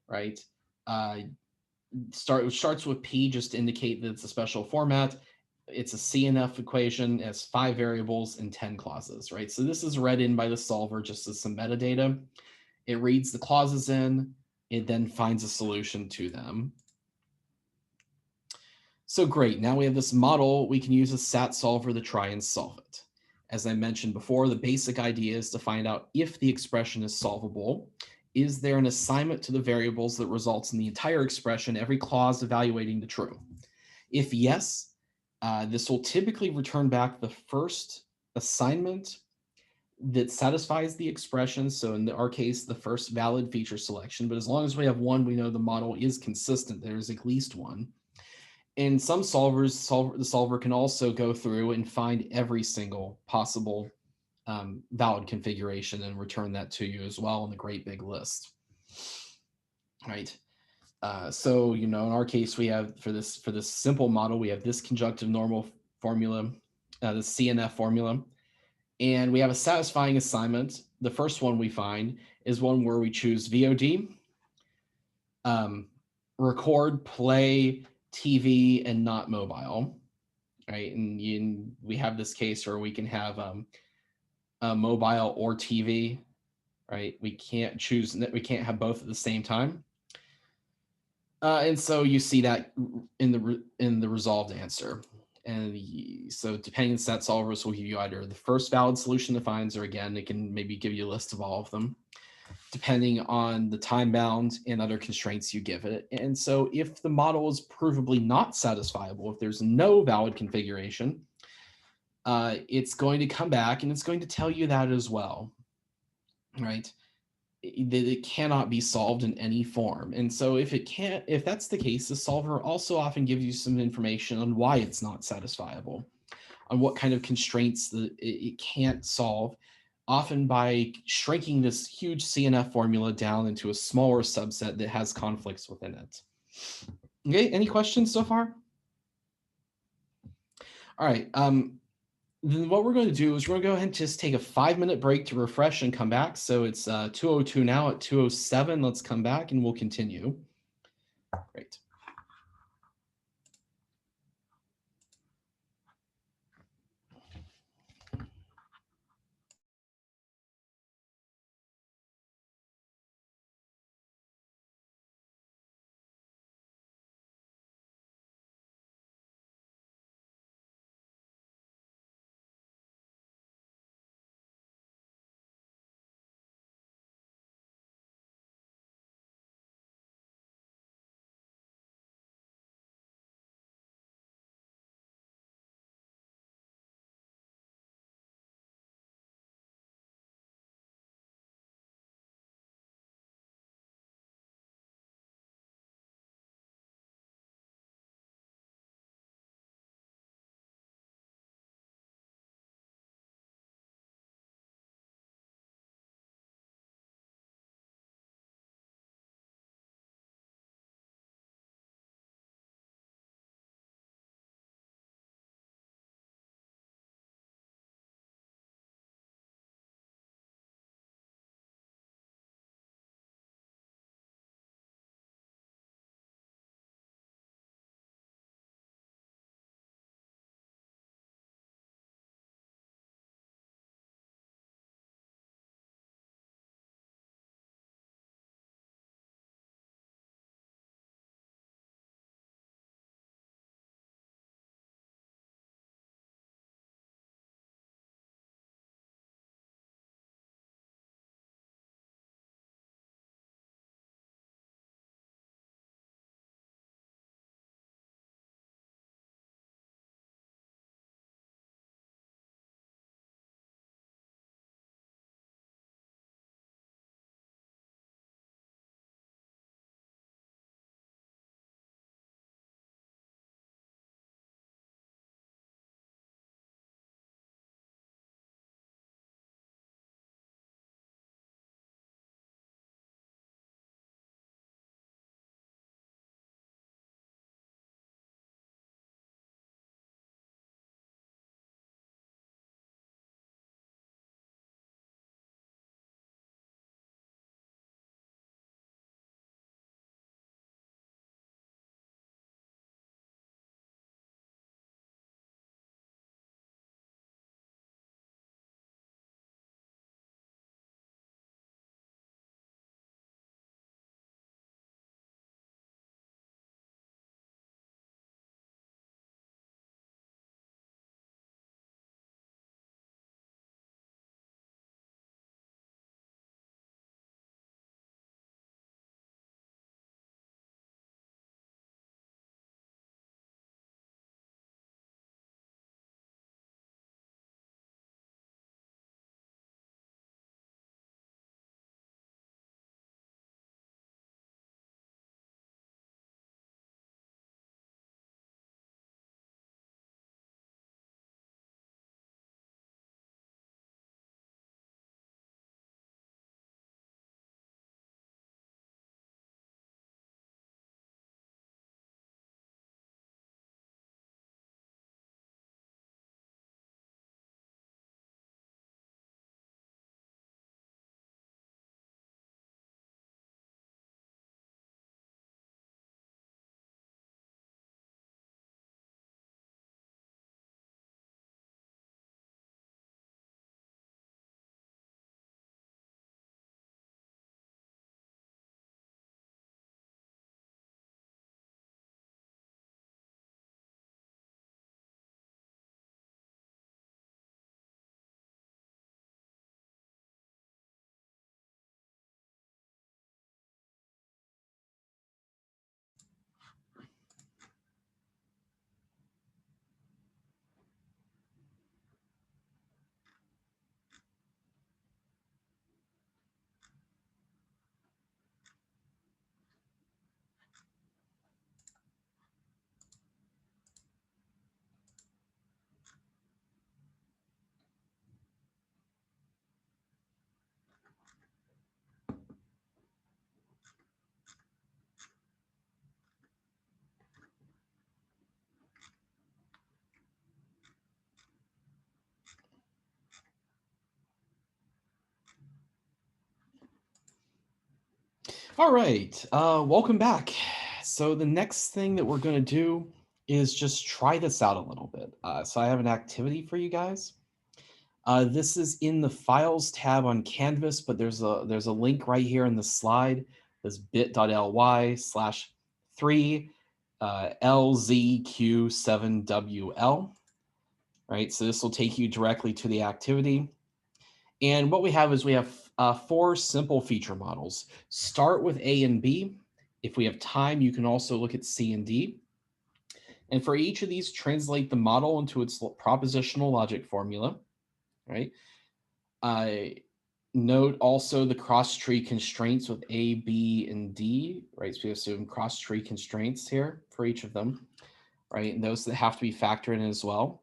right? Starts with P just to indicate that it's a special format. It's a CNF equation. It has 5 variables and 10 clauses, right? So this is read in by the solver just as some metadata. It reads the clauses in, it then finds a solution to them. So great, now we have this model, we can use a SAT solver to try and solve it. As I mentioned before, the basic idea is to find out if the expression is solvable. Is there an assignment to the variables that results in the entire expression, every clause evaluating to true? If yes, this will typically return back the first assignment that satisfies the expression. So in our case, the first valid feature selection. But as long as we have one, we know the model is consistent. There's at least one. In some solvers, the solver can also go through and find every single possible valid configuration and return that to you as well in the great big list. Right. So, in our case, we have for this simple model, we have this conjunctive normal formula, the CNF formula, and we have a satisfying assignment. The first one we find is one where we choose VOD, record, play, TV, and not mobile, right? And we have this case where we can have mobile or TV, right? We can't have both at the same time. And so you see that in the resolved answer. And so depending on SAT solvers will give you either the first valid solution defines, or again, it can maybe give you a list of all of them, depending on the time bound and other constraints you give it. And so if the model is provably not satisfiable, if there's no valid configuration, it's going to come back and it's going to tell you that as well, right? That it cannot be solved in any form. And so if that's the case, the solver also often gives you some information on why it's not satisfiable, on what kind of constraints that it can't solve, often by shrinking this huge CNF formula down into a smaller subset that has conflicts within it. Okay, any questions so far? All right, then what we're going to do is we're going to go ahead and just take a 5-minute break to refresh and come back. So it's 2:02 now. At 2:07, let's come back and we'll continue. Great. All right, welcome back. So the next thing that we're going to do is just try this out a little bit. So I have an activity for you guys. This is in the Files tab on Canvas, but there's a link right here in the slide. That's bit.ly/3 LZQ7WL. Right, so this will take you directly to the activity. And what we have is we have 4 simple feature models. Start with A and B. If we have time, you can also look at C and D. And for each of these, translate the model into its propositional logic formula, right? Note also the cross-tree constraints with A, B, and D, right? So we have some cross-tree constraints here for each of them, right? And those that have to be factored in as well.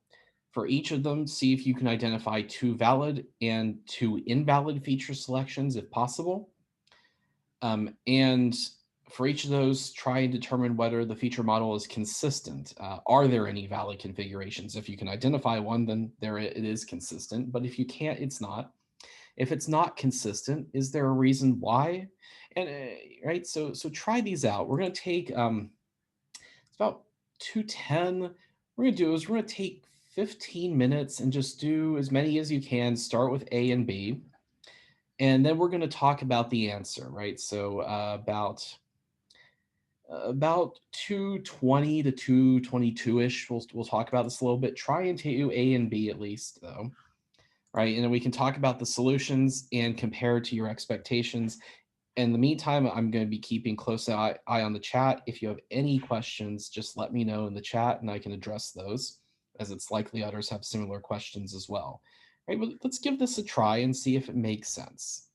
For each of them, see if you can identify 2 valid and 2 invalid feature selections if possible. And for each of those, try and determine whether the feature model is consistent. Are there any valid configurations? If you can identify one, then it is consistent. But if you can't, it's not. If it's not consistent, is there a reason why? And right, so try these out. We're going to take it's about 210. We're going to do is we're going to take 15 minutes and just do as many as you can. Start with A and B, and then we're going to talk about the answer, right? So about 220 to 222-ish. We'll talk about this a little bit. Try and do A and B at least, though, right? And then we can talk about the solutions and compare to your expectations. In the meantime, I'm going to be keeping close eye on the chat. If you have any questions, just let me know in the chat and I can address those, as it's likely others have similar questions as well. Right, but let's give this a try and see if it makes sense.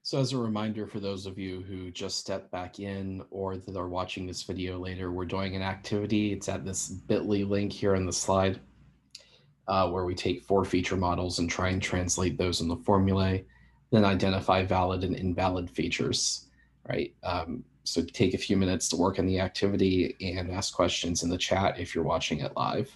So as a reminder for those of you who just stepped back in or that are watching this video later, we're doing an activity. It's at this bit.ly link here on the slide where we take 4 feature models and try and translate those in the formulae, then identify valid and invalid features, right? So take a few minutes to work on the activity and ask questions in the chat if you're watching it live.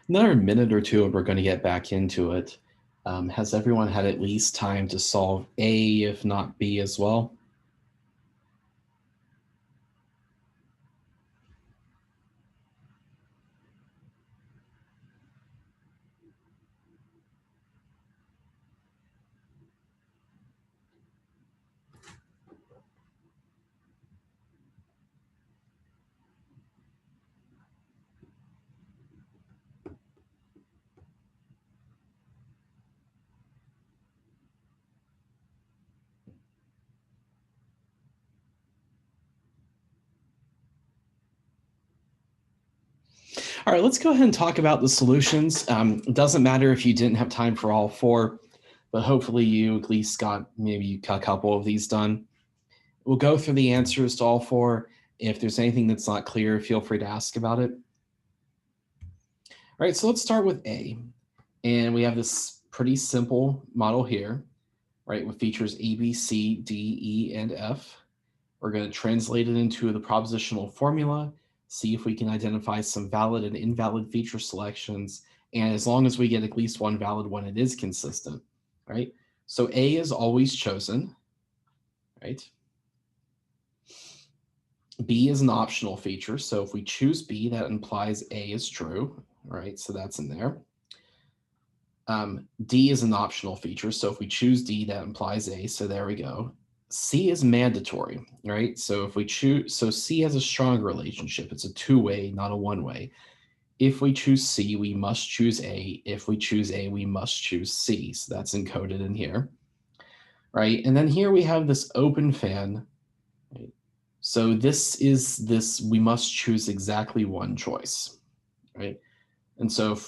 Another minute or two and we're going to get back into it. Has everyone had at least time to solve A, if not B as well? All right, let's go ahead and talk about the solutions. It doesn't matter if you didn't have time for all four, but hopefully you at least got maybe a couple of these done. We'll go through the answers to all four. If there's anything that's not clear, feel free to ask about it. All right, so let's start with A. And we have this pretty simple model here, right, with features A, B, C, D, E, and F. We're going to translate it into the propositional formula, see if we can identify some valid and invalid feature selections, and as long as we get at least one valid one, it is consistent, right? So A is always chosen, right? B is an optional feature, so if we choose B, that implies A is true, right? So that's in there. D is an optional feature, so if we choose D, that implies A, so there we go. C is mandatory, right? So if we choose, so C has a strong relationship. It's a two-way, not a one-way. If we choose C, we must choose A. If we choose A, we must choose C. So that's encoded in here, right? And then here we have this open fan, right? So this, we must choose exactly one choice, right? And so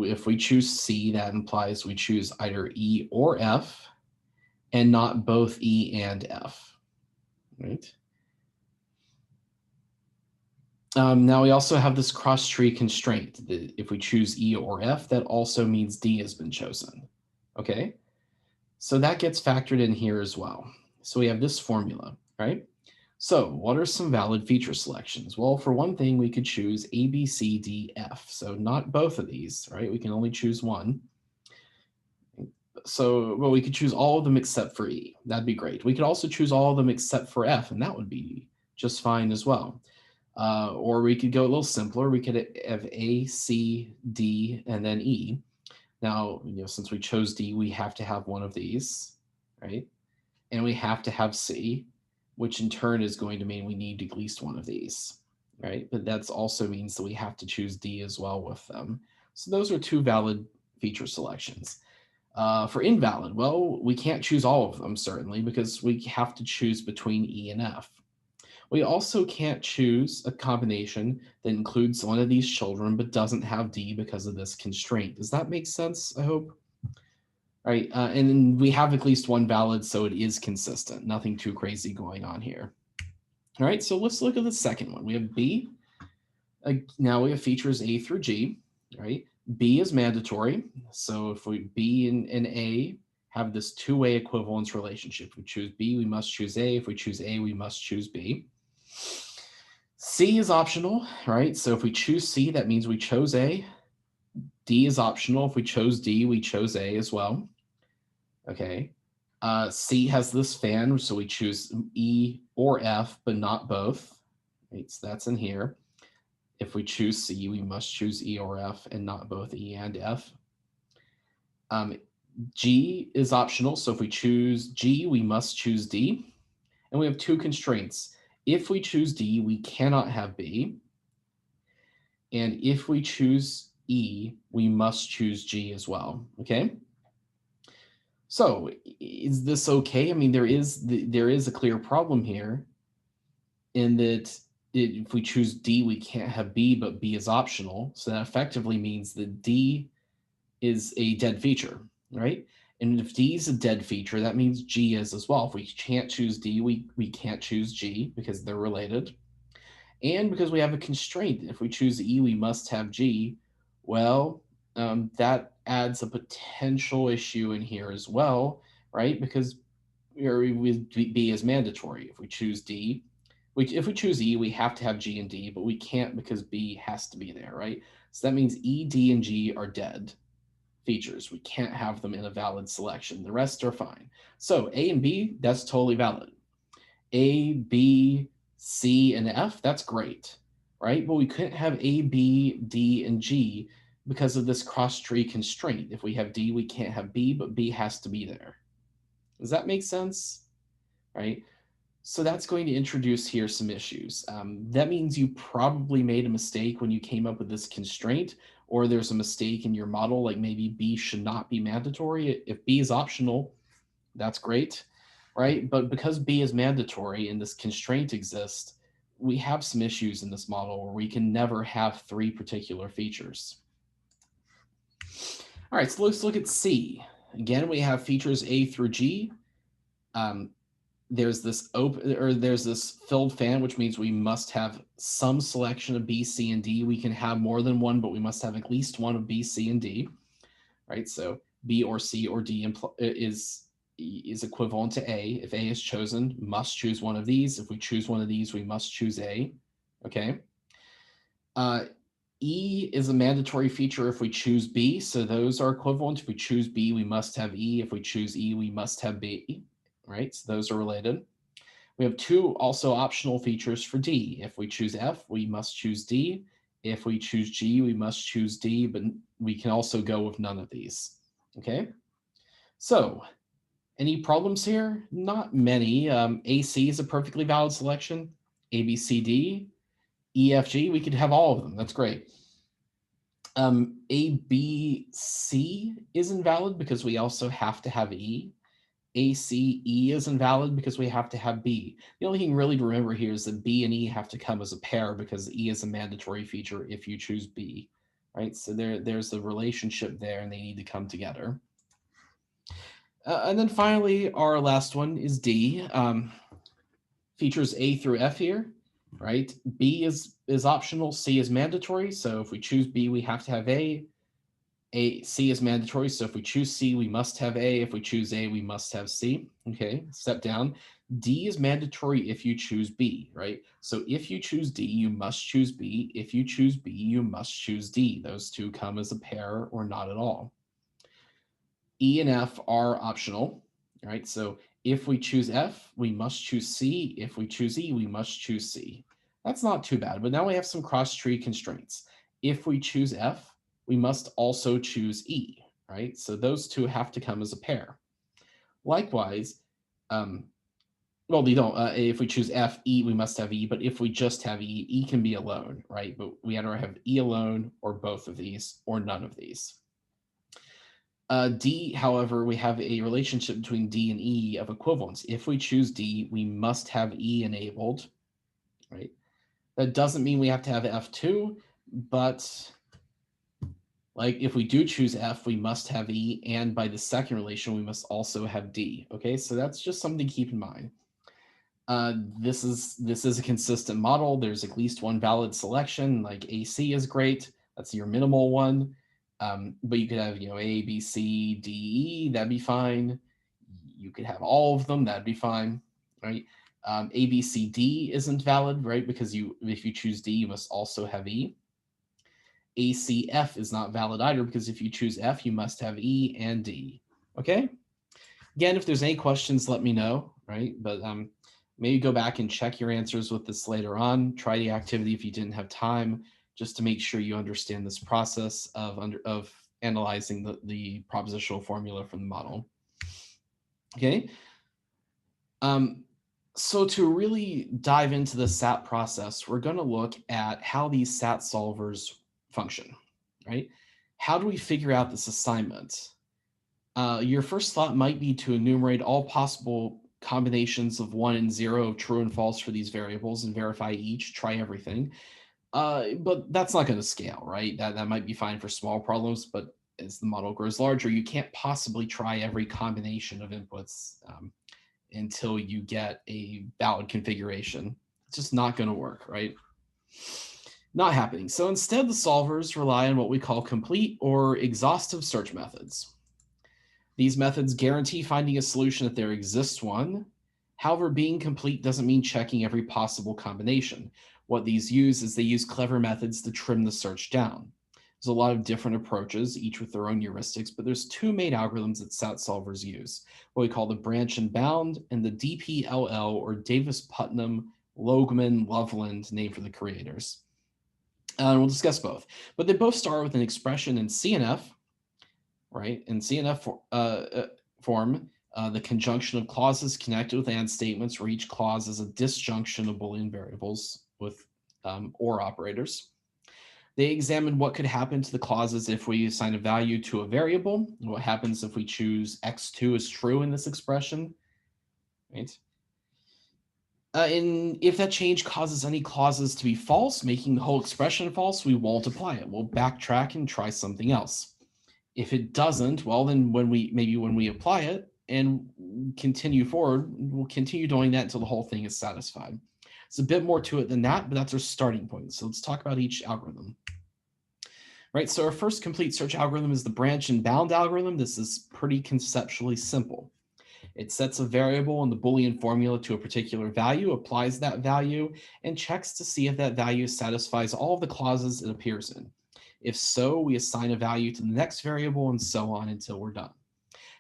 if we choose C, that implies we choose either E or F and not both E and F, right? Now we also have this cross-tree constraint that if we choose E or F, that also means D has been chosen, okay? So that gets factored in here as well. So we have this formula, right? So what are some valid feature selections? Well, for one thing, we could choose A, B, C, D, F. So not both of these, right? We can only choose one. So, well, we could choose all of them except for E. That'd be great. We could also choose all of them except for F, and that would be just fine as well. Or we could go a little simpler. We could have A, C, D, and then E. Now, since we chose D, we have to have one of these, right? And we have to have C, which in turn is going to mean we need at least one of these, right? But that also means that we have to choose D as well with them. So those are two valid feature selections. For invalid, well, we can't choose all of them, certainly, because we have to choose between E and F. We also can't choose a combination that includes one of these children but doesn't have D because of this constraint. Does that make sense? I hope. All right, and then we have at least one valid, so it is consistent. Nothing too crazy going on here. All right, so let's look at the second one. We have B. Now we have features A through G, right? B is mandatory. So if we B and A have this two-way equivalence relationship. If we choose B, we must choose A. If we choose A, we must choose B. C is optional, right? So if we choose C, that means we chose A. D is optional. If we chose D, we chose A as well. Okay. C has this fan, so we choose E or F, but not both. Right, so that's in here. If we choose C, we must choose E or F and not both E and F. G is optional, so if we choose G, we must choose D. And we have two constraints. If we choose D, we cannot have B. And if we choose E, we must choose G as well, okay? So is this okay? I mean, there is a clear problem here in that if we choose D, we can't have B, but B is optional. So that effectively means that D is a dead feature, right? And if D is a dead feature, that means G is as well. If we can't choose D, we can't choose G because they're related. And because we have a constraint, if we choose E, we must have G. Well, that adds a potential issue in here as well, right? Because B is mandatory. If we choose D, if we choose E, we have to have G and D, but we can't because B has to be there, right? So that means E, D, and G are dead features. We can't have them in a valid selection. The rest are fine. So A and B, that's totally valid. A, B, C, and F, that's great, right? But we couldn't have A, B, D, and G because of this cross-tree constraint. If we have D, we can't have B, but B has to be there. Does that make sense? Right? So that's going to introduce here some issues. That means you probably made a mistake when you came up with this constraint, or there's a mistake in your model, like maybe B should not be mandatory. If B is optional, that's great, right? But because B is mandatory and this constraint exists, we have some issues in this model where we can never have three particular features. All right, so let's look at C. Again, we have features A through G. There's this filled fan, which means we must have some selection of B, C, and D. We can have more than one, but we must have at least one of B, C, and D, right? So B or C or D is equivalent to A. If A is chosen, must choose one of these. If we choose one of these, we must choose A, okay? E is a mandatory feature if we choose B, so those are equivalent. If we choose B, we must have E. If we choose E, we must have B, right? So those are related. We have two also optional features for D. If we choose F, we must choose D. If we choose G, we must choose D, but we can also go with none of these, okay? So any problems here? Not many. AC is a perfectly valid selection. A, B, C, D, E, F, G, we could have all of them. That's great. A, B, C is invalid because we also have to have E. A, C, E is invalid because we have to have B. The only thing really to remember here is that B and E have to come as a pair because E is a mandatory feature if you choose B, right? So there's a relationship there and they need to come together. And then finally, our last one is D. Features A through F here, right? B is optional, C is mandatory. So if we choose B, we have to have A. C is mandatory, so if we choose C, we must have A. If we choose A, we must have C. Okay, step down. D is mandatory if you choose B, right? So if you choose D, you must choose B. If you choose B, you must choose D. Those two come as a pair or not at all. E and F are optional, right? So if we choose F, we must choose C. If we choose E, we must choose C. That's not too bad, but now we have some cross-tree constraints. If we choose F, we must also choose E, right? So those two have to come as a pair. Likewise, well, they don't. If we choose F, E, we must have E, but if we just have E, E can be alone, right? But we either have E alone or both of these or none of these. D, however, we have a relationship between D and E of equivalence. If we choose D, we must have E enabled, right? That doesn't mean we have to have F2, but like if we do choose F, we must have E, and by the second relation, we must also have D, okay? So that's just something to keep in mind. This is a consistent model. There's at least one valid selection, like AC is great. That's your minimal one. But you could have, A, B, C, D, E, that'd be fine. You could have all of them, that'd be fine, right? A, B, C, D isn't valid, right? Because if you choose D, you must also have E. A, C, F is not valid either, because if you choose F, you must have E and D, okay? Again, if there's any questions, let me know, right? But maybe go back and check your answers with this later on. Try the activity if you didn't have time, just to make sure you understand this process of analyzing the propositional formula from the model. Okay. So to really dive into the SAT process, we're going to look at how these SAT solvers function, right? How do we figure out this assignment? Your first thought might be to enumerate all possible combinations of 1 and 0 of true and false for these variables and verify each, try everything. But that's not going to scale, right? That might be fine for small problems, but as the model grows larger, you can't possibly try every combination of inputs until you get a valid configuration. It's just not going to work, right? Not happening. So instead, the solvers rely on what we call complete or exhaustive search methods. These methods guarantee finding a solution if there exists one. However, being complete doesn't mean checking every possible combination. What these use is they use clever methods to trim the search down. There's a lot of different approaches, each with their own heuristics, but there's two main algorithms that SAT solvers use, what we call the branch and bound and the DPLL, or Davis-Putnam-Logman-Loveland, named for the creators. And we'll discuss both, but they both start with an expression in CNF, right? In CNF form, the conjunction of clauses connected with and statements where each clause is a disjunction of Boolean variables with OR operators. They examined what could happen to the clauses if we assign a value to a variable, and what happens if we choose x2 as true in this expression, right? And if that change causes any clauses to be false, making the whole expression false, we won't apply it. We'll backtrack and try something else. If it doesn't, well, then when we apply it and continue forward, we'll continue doing that until the whole thing is satisfied. It's a bit more to it than that, but that's our starting point. So let's talk about each algorithm. Right, so our first complete search algorithm is the branch and bound algorithm. This is pretty conceptually simple. It sets a variable in the Boolean formula to a particular value, applies that value, and checks to see if that value satisfies all of the clauses it appears in. If so, we assign a value to the next variable and so on until we're done.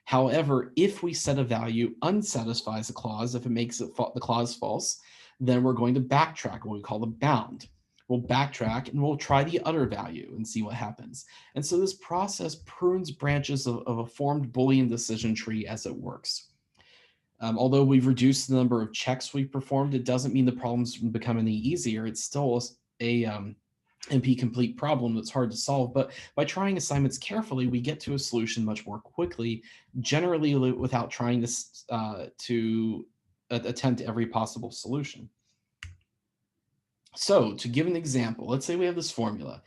However, if we set a value unsatisfies a clause, if it makes the clause false, then we're going to backtrack, what we call the bound. We'll backtrack and we'll try the other value and see what happens. And so this process prunes branches of a formed Boolean decision tree as it works. Although we've reduced the number of checks we've performed, it doesn't mean the problem's become any easier. It's still a NP-complete problem that's hard to solve, but by trying assignments carefully, we get to a solution much more quickly, generally without trying to attempt every possible solution. So to give an example, let's say we have this formula,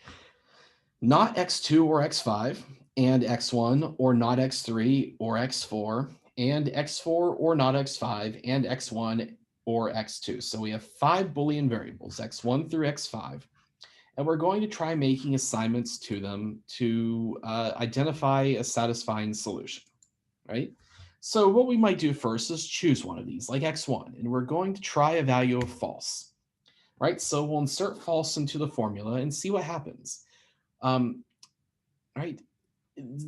not x2 or x5 and x1, or not x3 or x4, and x4 or not x5 and x1 or x2. So we have 5 Boolean variables, x1 through x5, and we're going to try making assignments to them to identify a satisfying solution, right? So what we might do first is choose one of these, like x1, and we're going to try a value of false, right? So we'll insert false into the formula and see what happens, right?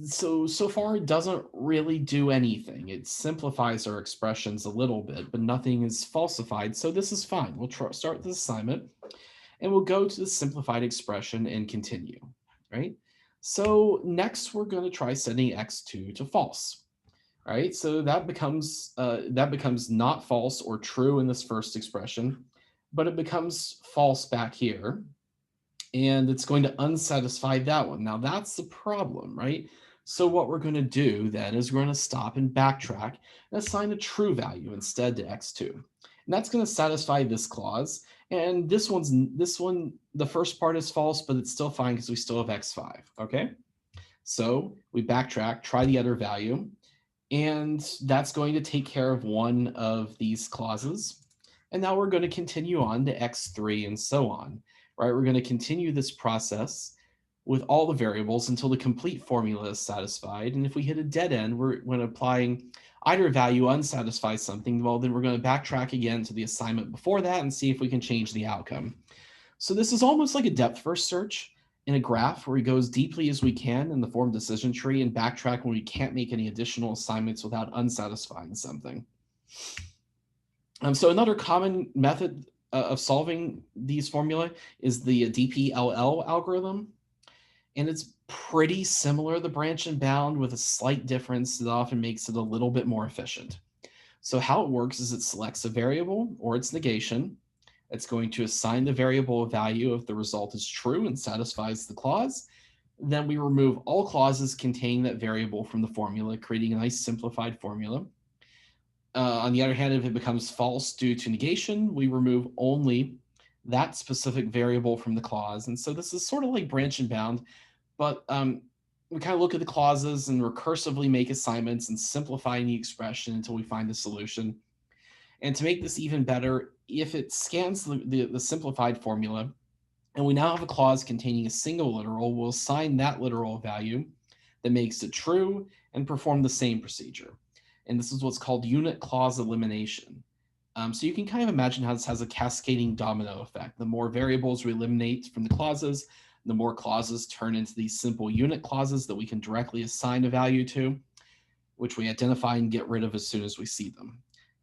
So far it doesn't really do anything. It simplifies our expressions a little bit, but nothing is falsified, so this is fine. We'll start this assignment, and we'll go to the simplified expression and continue, right? So next we're going to try setting x2 to false, right? So that becomes not false or true in this first expression, but it becomes false back here, and it's going to unsatisfy that one. Now that's the problem, right? So what we're going to do then is we're going to stop and backtrack and assign a true value instead to x2. And that's going to satisfy this clause. And this one, the first part is false, but it's still fine because we still have x5, okay? So we backtrack, try the other value, and that's going to take care of one of these clauses. And now we're going to continue on to x3 and so on, right? We're going to continue this process with all the variables until the complete formula is satisfied. And if we hit a dead end, when applying either value unsatisfies something, well, then we're going to backtrack again to the assignment before that and see if we can change the outcome. So this is almost like a depth-first search in a graph where we go as deeply as we can in the form decision tree and backtrack when we can't make any additional assignments without unsatisfying something. So another common method of solving these formulae is the Dpl algorithm. And it's pretty similar, the branch and bound, with a slight difference that often makes it a little bit more efficient. So how it works is it selects a variable or its negation. It's going to assign the variable a value if the result is true and satisfies the clause. Then we remove all clauses containing that variable from the formula, creating a nice simplified formula. On the other hand, if it becomes false due to negation, we remove only that specific variable from the clause. And so this is sort of like branch and bound, but we kind of look at the clauses and recursively make assignments and simplify the expression until we find the solution. And to make this even better, if it scans the simplified formula, and we now have a clause containing a single literal, we'll assign that literal value that makes it true and perform the same procedure. And this is what's called unit clause elimination. So you can kind of imagine how this has a cascading domino effect. The more variables we eliminate from the clauses, The more clauses turn into these simple unit clauses that we can directly assign a value to, which we identify and get rid of as soon as we see them,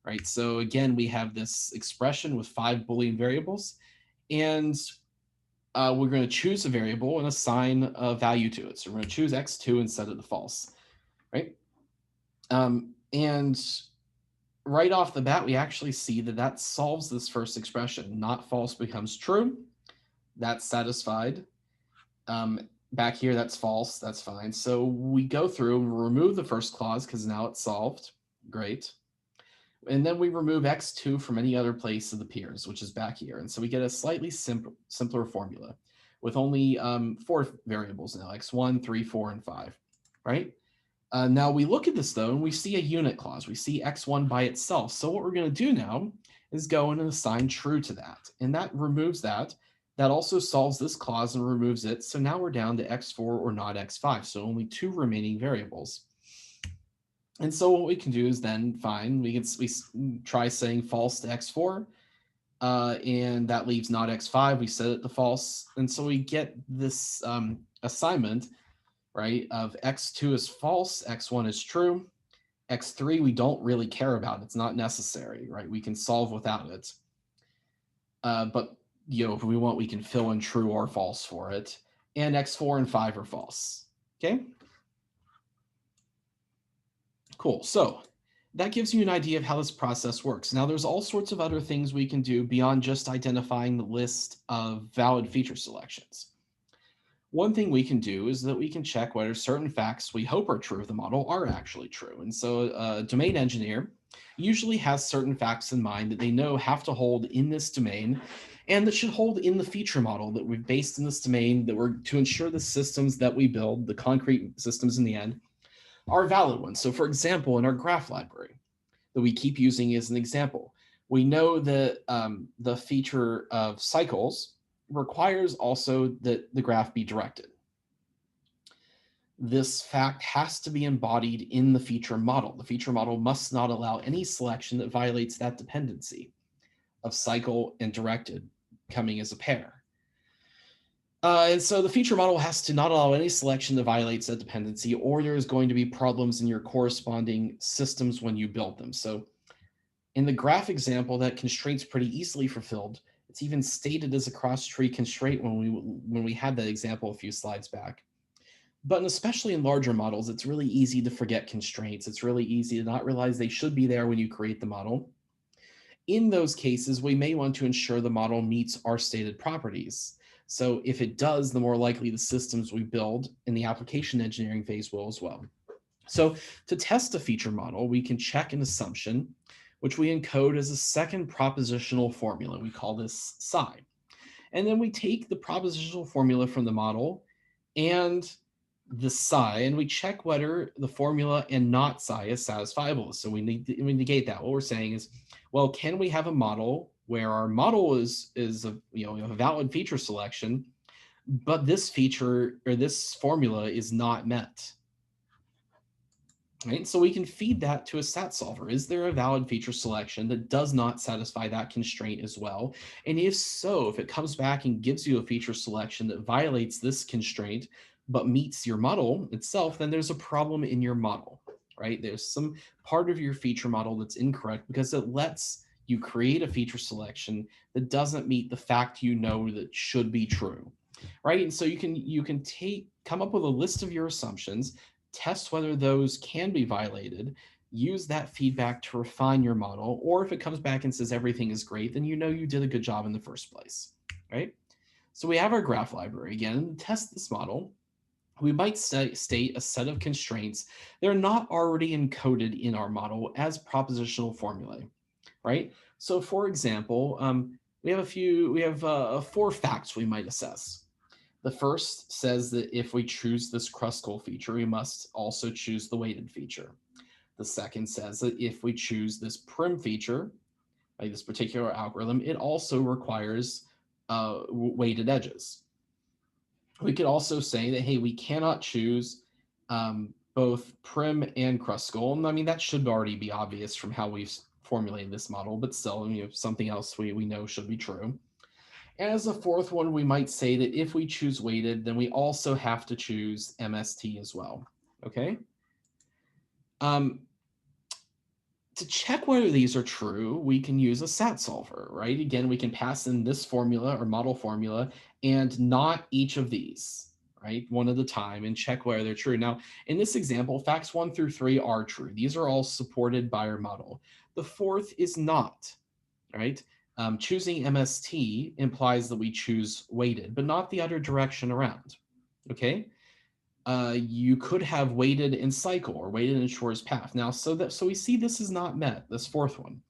right? So again, we have this expression with 5 Boolean variables, and we're going to choose a variable and assign a value to it. So we're going to choose x2 and set it to false, right? And right off the bat, we actually see that that solves this first expression. Not false becomes true. That's satisfied. Back here, that's false. That's fine. So we go through and remove the first clause because now it's solved. Great. And then we remove x2 from any other place it appears, which is back here. And so we get a slightly simpler formula with only 4 variables now, x1, 3, 4, and 5, right? Now we look at this, though, and we see a unit clause. We see x1 by itself. So what we're going to do now is go in and assign true to that. And that removes that. That also solves this clause and removes it. So now we're down to x4 or not x5. So only 2 remaining variables. And so what we can do is then, fine, we try saying false to x4, and that leaves not x5. We set it to false. And so we get this assignment, right, of x2 is false, x1 is true, x3 we don't really care about. It's not necessary, right? We can solve without it. But if we want, we can fill in true or false for it. And x4 and 5 are false. Okay? Cool. So that gives you an idea of how this process works. Now, there's all sorts of other things we can do beyond just identifying the list of valid feature selections. One thing we can do is that we can check whether certain facts we hope are true of the model are actually true. And so a domain engineer usually has certain facts in mind that they know have to hold in this domain and that should hold in the feature model that we've based in this domain, that we're to ensure the systems that we build, the concrete systems in the end, are valid ones. So for example, in our graph library that we keep using as an example, we know that the feature of cycles requires also that the graph be directed. This fact has to be embodied in the feature model. The feature model must not allow any selection that violates that dependency of cycle and directed coming as a pair. And so the feature model has to not allow any selection that violates that dependency, or there's going to be problems in your corresponding systems when you build them. So in the graph example, that constraint's pretty easily fulfilled. It's even stated as a cross-tree constraint when we had that example a few slides back. But especially in larger models, it's really easy to forget constraints. It's really easy to not realize they should be there when you create the model. In those cases, we may want to ensure the model meets our stated properties. So if it does, the more likely the systems we build in the application engineering phase will as well. So to test a feature model, we can check an assumption, which we encode as a second propositional formula. We call this psi. And then we take the propositional formula from the model and the psi, and we check whether the formula and not psi is satisfiable. So we negate that. What we're saying is, well, can we have a model where our model is a valid feature selection, but this feature or this formula is not met? Right? So we can feed that to a stat solver. Is there a valid feature selection that does not satisfy that constraint as well? And if so, if it comes back and gives you a feature selection that violates this constraint but meets your model itself, then there's a problem in your model, right? There's some part of your feature model that's incorrect because it lets you create a feature selection that doesn't meet the fact that should be true, right? And so you can come up with a list of your assumptions, test whether those can be violated, use that feedback to refine your model, or if it comes back and says everything is great, then you did a good job in the first place, right? So we have our graph library again. To test this model, we might state a set of constraints that are not already encoded in our model as propositional formulae, right? So for example, we have 4 facts we might assess. The first says that if we choose this Kruskal feature, we must also choose the weighted feature. The second says that if we choose this prim feature, like this particular algorithm, it also requires weighted edges. We could also say that, hey, we cannot choose both prim and Kruskal. And I mean, that should already be obvious from how we've formulated this model, but still, something else we know should be true. As a fourth one, we might say that if we choose weighted, then we also have to choose MST as well, okay? To check whether these are true, we can use a SAT solver, right? Again, we can pass in this formula or model formula and not each of these, right? One at a time and check whether they're true. Now, in this example, facts 1 through 3 are true. These are all supported by our model. The fourth is not, right? Choosing MST implies that we choose weighted, but not the other direction around, okay? You could have weighted in cycle or weighted in Shor's path. Now, so we see this is not met, this fourth one.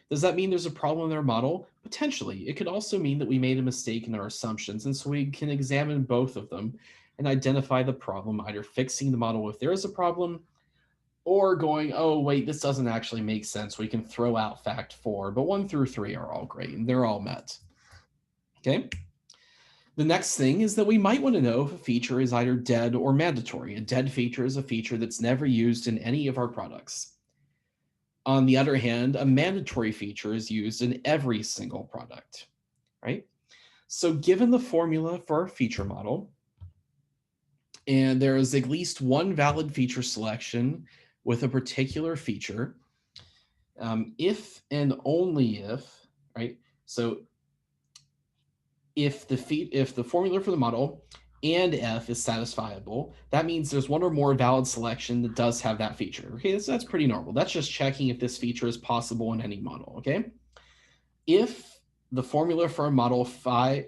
Does that mean there's a problem in our model? Potentially. It could also mean that we made a mistake in our assumptions, and so we can examine both of them and identify the problem, either fixing the model if there is a problem, or going, oh, wait, this doesn't actually make sense. We can throw out fact 4, but 1 through 3 are all great, and they're all met. Okay? The next thing is that we might want to know if a feature is either dead or mandatory. A dead feature is a feature that's never used in any of our products. On the other hand, a mandatory feature is used in every single product, right? So given the formula for our feature model, and there is at least one valid feature selection with a particular feature, if and only if, right? So if the formula for the model and F is satisfiable, that means there's one or more valid selection that does have that feature. Okay, that's pretty normal. That's just checking if this feature is possible in any model, okay? If the formula for a model phi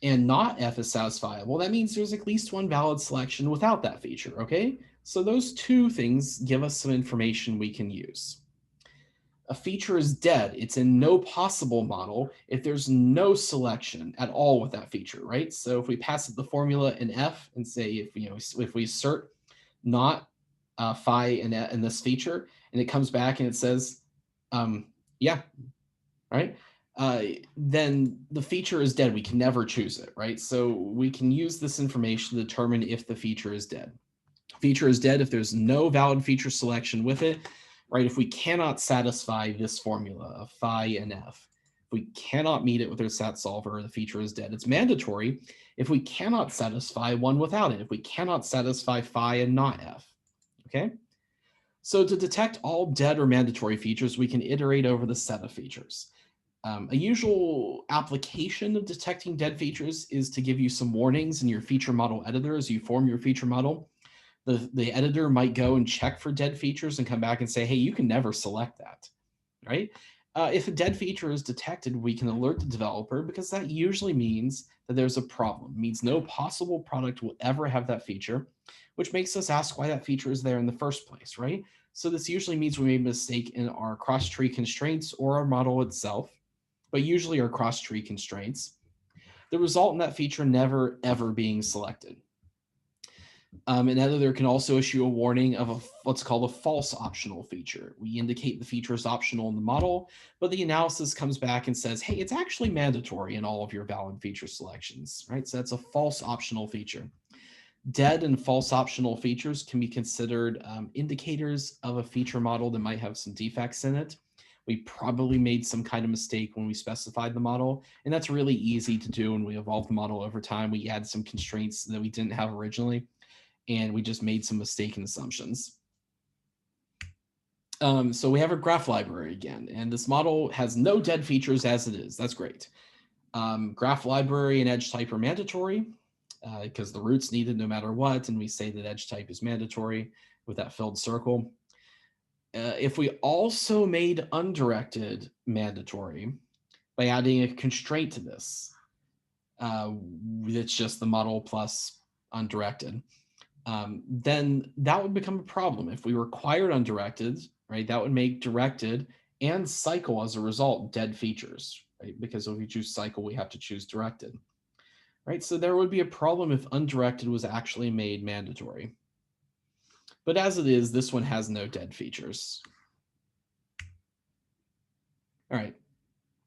and not F is satisfiable, that means there's at least one valid selection without that feature, okay? So those two things give us some information we can use. A feature is dead. It's in no possible model if there's no selection at all with that feature, right? So if we pass it the formula in F and say if we assert not phi in this feature, and it comes back and it says, yeah, right? Then the feature is dead. We can never choose it, right? So we can use this information to determine if the feature is dead. Feature is dead if there's no valid feature selection with it, right? If we cannot satisfy this formula of phi and F, if we cannot meet it with our SAT solver, the feature is dead. It's mandatory if we cannot satisfy one without it, if we cannot satisfy phi and not F, okay? So to detect all dead or mandatory features, we can iterate over the set of features. A usual application of detecting dead features is to give you some warnings in your feature model editor as you form your feature model. The editor might go and check for dead features and come back and say, hey, you can never select that, right? If a dead feature is detected, we can alert the developer because that usually means that there's a problem. It means no possible product will ever have that feature, which makes us ask why that feature is there in the first place, right? So this usually means we made a mistake in our cross-tree constraints or our model itself, but usually our cross-tree constraints. The result in that feature never, ever being selected. An editor can also issue a warning of what's called a false optional feature. We indicate the feature is optional in the model, but the analysis comes back and says, hey, it's actually mandatory in all of your valid feature selections, right? So that's a false optional feature. Dead and false optional features can be considered indicators of a feature model that might have some defects in it. We probably made some kind of mistake when we specified the model, and that's really easy to do when we evolve the model over time. We add some constraints that we didn't have originally, and we just made some mistaken assumptions. So we have a graph library again, and this model has no dead features as it is. That's great. Graph library and edge type are mandatory because the root's needed no matter what, and we say that edge type is mandatory with that filled circle. If we also made undirected mandatory by adding a constraint to this, it's just the model plus undirected, then that would become a problem. If we required undirected, right, that would make directed and cycle as a result dead features, right? Because if we choose cycle, we have to choose directed, right? So there would be a problem if undirected was actually made mandatory. But as it is, this one has no dead features. All right.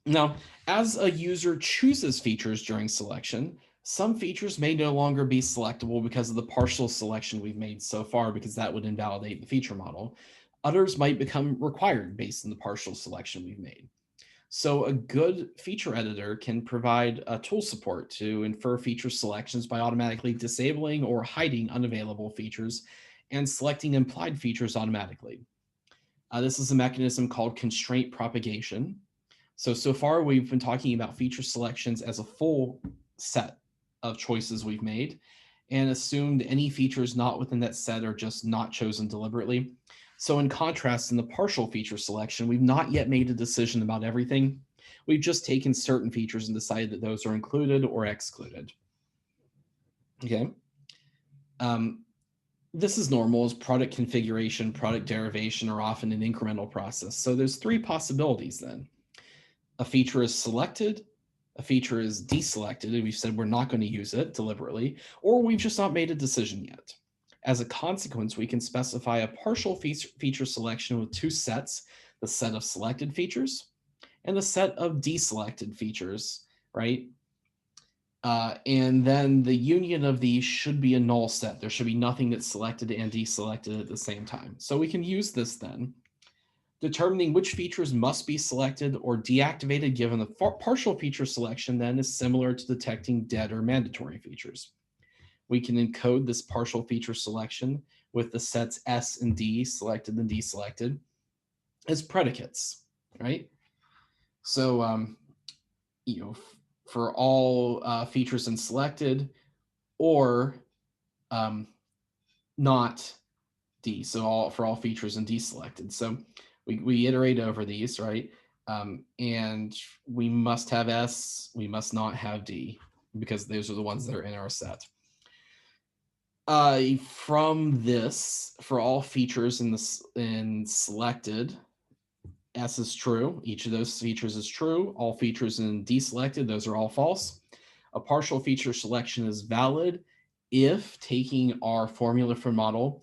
Now, as a user chooses features during selection, some features may no longer be selectable because of the partial selection we've made so far, because that would invalidate the feature model. Others might become required based on the partial selection we've made. So a good feature editor can provide a tool support to infer feature selections by automatically disabling or hiding unavailable features and selecting implied features automatically. This is a mechanism called constraint propagation. So far we've been talking about feature selections as a full set of choices we've made and assumed any features not within that set are just not chosen deliberately. So in contrast, in the partial feature selection, we've not yet made a decision about everything. We've just taken certain features and decided that those are included or excluded. Okay. This is normal as product configuration, product derivation are often an incremental process. So there's three possibilities then. A feature is selected, a feature is deselected, and we've said we're not going to use it deliberately, or we've just not made a decision yet. As a consequence, we can specify a partial feature selection with two sets, the set of selected features and the set of deselected features, right? And then the union of these should be a null set. There should be nothing that's selected and deselected at the same time. So we can use this then. Determining which features must be selected or deactivated given the partial feature selection then is similar to detecting dead or mandatory features. We can encode this partial feature selection with the sets S and D, selected and deselected, as predicates, right? So, for all features and selected or not D, so for all features and deselected. So we iterate over these, right? And we must have S, we must not have D, because those are the ones that are in our set. From this, for all features in selected, S is true. Each of those features is true. All features in deselected, those are all false. A partial feature selection is valid if taking our formula for model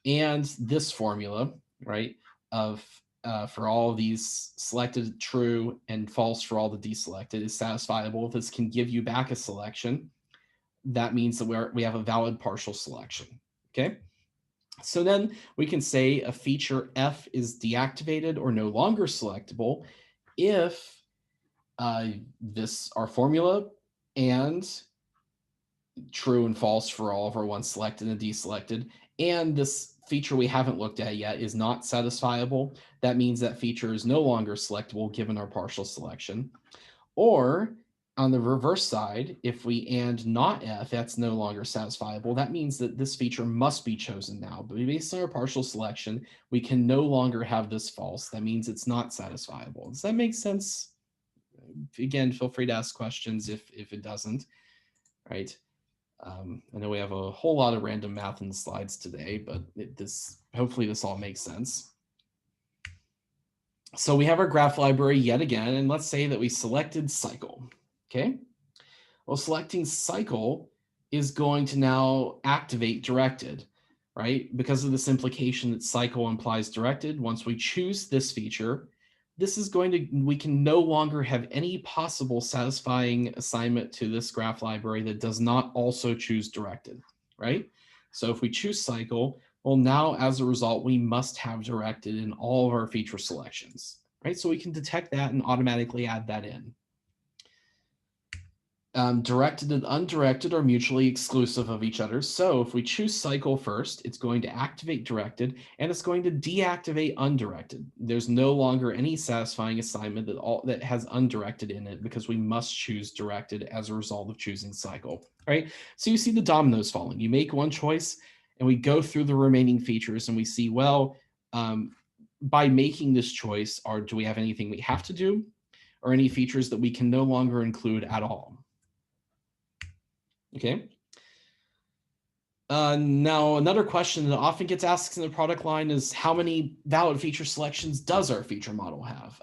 and this formula, right, of for all of these selected true and false for all the deselected is satisfiable. If this can give you back a selection, that means that we have a valid partial selection, okay? So then we can say a feature F is deactivated or no longer selectable if our formula and true and false for all of our ones selected and deselected, and this feature we haven't looked at yet is not satisfiable. That means that feature is no longer selectable given our partial selection. Or on the reverse side, if we and not F, that's no longer satisfiable. That means that this feature must be chosen now. But based on our partial selection, we can no longer have this false. That means it's not satisfiable. Does that make sense? Again, feel free to ask questions if it doesn't, right? I know we have a whole lot of random math in the slides today, but hopefully this all makes sense. So we have our graph library yet again, and let's say that we selected cycle, okay? Well, selecting cycle is going to now activate directed, right? Because of this implication that cycle implies directed, once we choose this feature, we can no longer have any possible satisfying assignment to this graph library that does not also choose directed, right? So if we choose cycle, well, now as a result, we must have directed in all of our feature selections, right? So we can detect that and automatically add that in. Directed and undirected are mutually exclusive of each other. So if we choose cycle first, it's going to activate directed and it's going to deactivate undirected. There's no longer any satisfying assignment that has undirected in it because we must choose directed as a result of choosing cycle, right? So you see the dominoes falling. You make one choice and we go through the remaining features and we see, well, by making this choice, do we have anything we have to do or any features that we can no longer include at all? Okay. Now, another question that often gets asked in the product line is how many valid feature selections does our feature model have?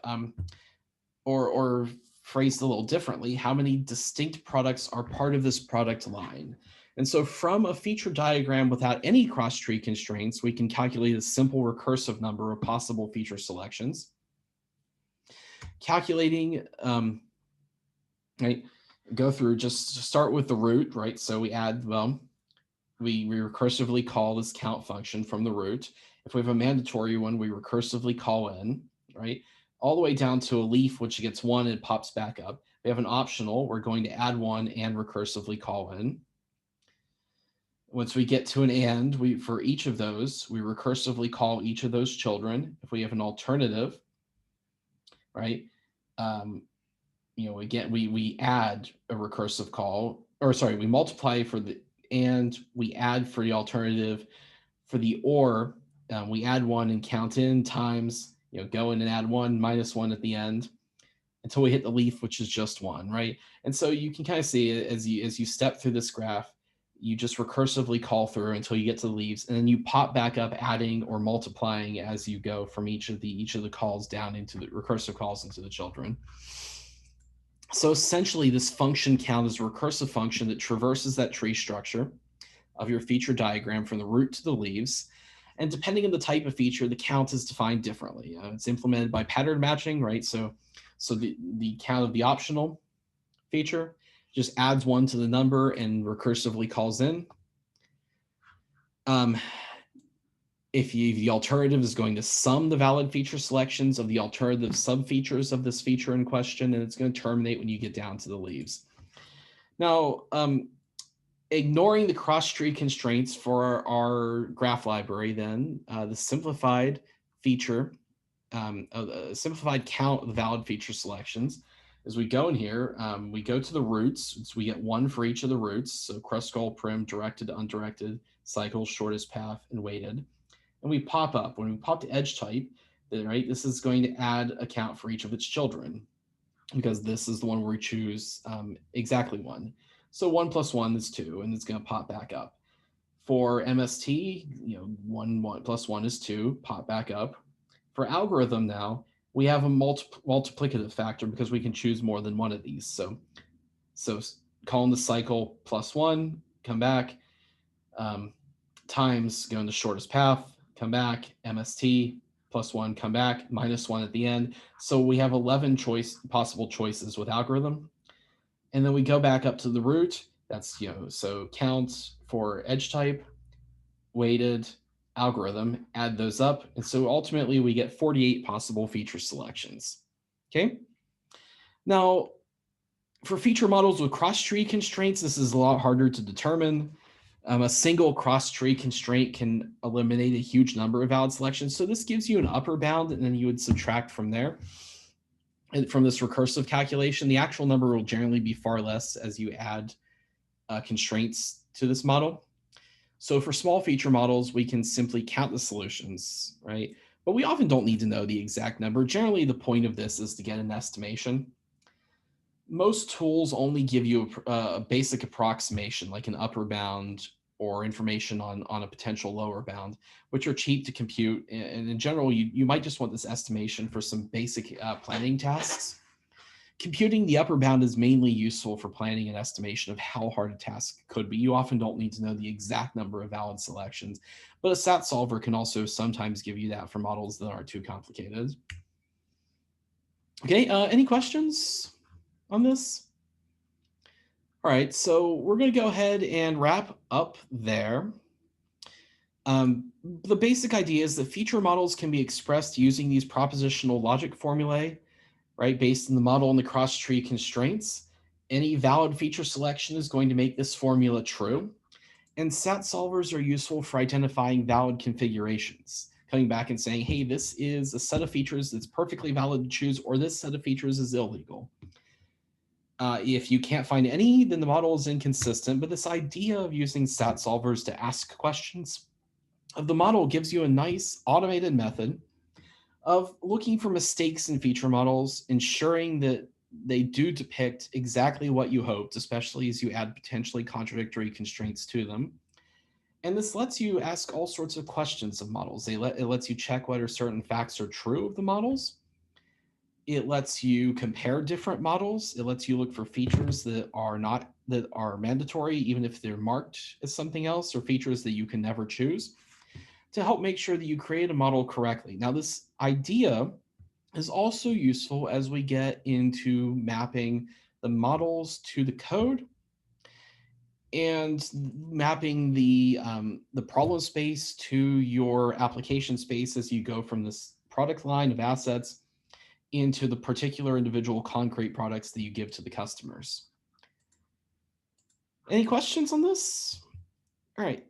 Or phrased a little differently, how many distinct products are part of this product line? And so from a feature diagram without any cross-tree constraints, we can calculate a simple recursive number of possible feature selections. Calculating, right, go through, just start with the root, right? So we add, well, we recursively call this count function from the root. If we have a mandatory one, we recursively call in, right? all the way down to a leaf, which gets 1 and pops back up. We have an optional. We're going to add 1 and recursively call in. Once we get to an and, for each of those, we recursively call each of those children. If we have an alternative, right? Again, we add a recursive call, or sorry, we multiply for the and, we add for the alternative. For the or, we add 1 and count in times, go in and add 1 minus 1 at the end until we hit the leaf, which is just 1, right? And so you can kind of see it as you step through this graph, you just recursively call through until you get to the leaves, and then you pop back up adding or multiplying as you go from each of the calls down into the recursive calls into the children. So essentially, this function count is a recursive function that traverses that tree structure of your feature diagram from the root to the leaves. And depending on the type of feature, the count is defined differently. It's implemented by pattern matching, right? So the count of the optional feature just adds 1 to the number and recursively calls in. If the alternative is going to sum the valid feature selections of the alternative subfeatures of this feature in question, and it's going to terminate when you get down to the leaves. Now, ignoring the cross-tree constraints for our graph library, then the simplified feature, a simplified count of the valid feature selections. As we go in here, we go to the roots. So we get 1 for each of the roots. So crust, goal, prim, directed, undirected, cycle, shortest path, and weighted. And we pop up. When we pop to edge type, right, this is going to add a count for each of its children, because this is the one where we choose exactly 1. So 1 plus 1 is 2, and it's going to pop back up. For MST, 1 plus 1 is 2, pop back up. For algorithm now, we have a multiplicative factor because we can choose more than one of these. So calling the cycle plus 1, come back, times going the shortest path, come back, MST, plus 1, come back, minus 1 at the end. So we have 11 possible choices with algorithm. And then we go back up to the root. That's, so count for edge type, weighted, algorithm, add those up. And so ultimately we get 48 possible feature selections. Okay. Now, for feature models with cross-tree constraints, this is a lot harder to determine. A single cross-tree constraint can eliminate a huge number of valid selections. So this gives you an upper bound, and then you would subtract from there. And from this recursive calculation, the actual number will generally be far less as you add constraints to this model. So for small feature models, we can simply count the solutions, right? But we often don't need to know the exact number. Generally, the point of this is to get an estimation. Most tools only give you a basic approximation, like an upper bound or information on a potential lower bound, which are cheap to compute. And in general, you might just want this estimation for some basic planning tasks. Computing the upper bound is mainly useful for planning an estimation of how hard a task could be. You often don't need to know the exact number of valid selections, but a SAT solver can also sometimes give you that for models that aren't too complicated. Okay, any questions on this? All right, so we're going to go ahead and wrap up there. The basic idea is that feature models can be expressed using these propositional logic formulae, right, based on the model and the cross-tree constraints. Any valid feature selection is going to make this formula true. And SAT solvers are useful for identifying valid configurations, coming back and saying, hey, this is a set of features that's perfectly valid to choose, or this set of features is illegal. If you can't find any, then the model is inconsistent. But this idea of using SAT solvers to ask questions of the model gives you a nice automated method of looking for mistakes in feature models, ensuring that they do depict exactly what you hoped, especially as you add potentially contradictory constraints to them. And this lets you ask all sorts of questions of models. It lets you check whether certain facts are true of the models. It lets you compare different models. It lets you look for features that are mandatory, even if they're marked as something else, or features that you can never choose, to help make sure that you create a model correctly. Now, this idea is also useful as we get into mapping the models to the code and mapping the problem space to your application space as you go from this product line of assets into the particular individual concrete products that you give to the customers. Any questions on this? All right.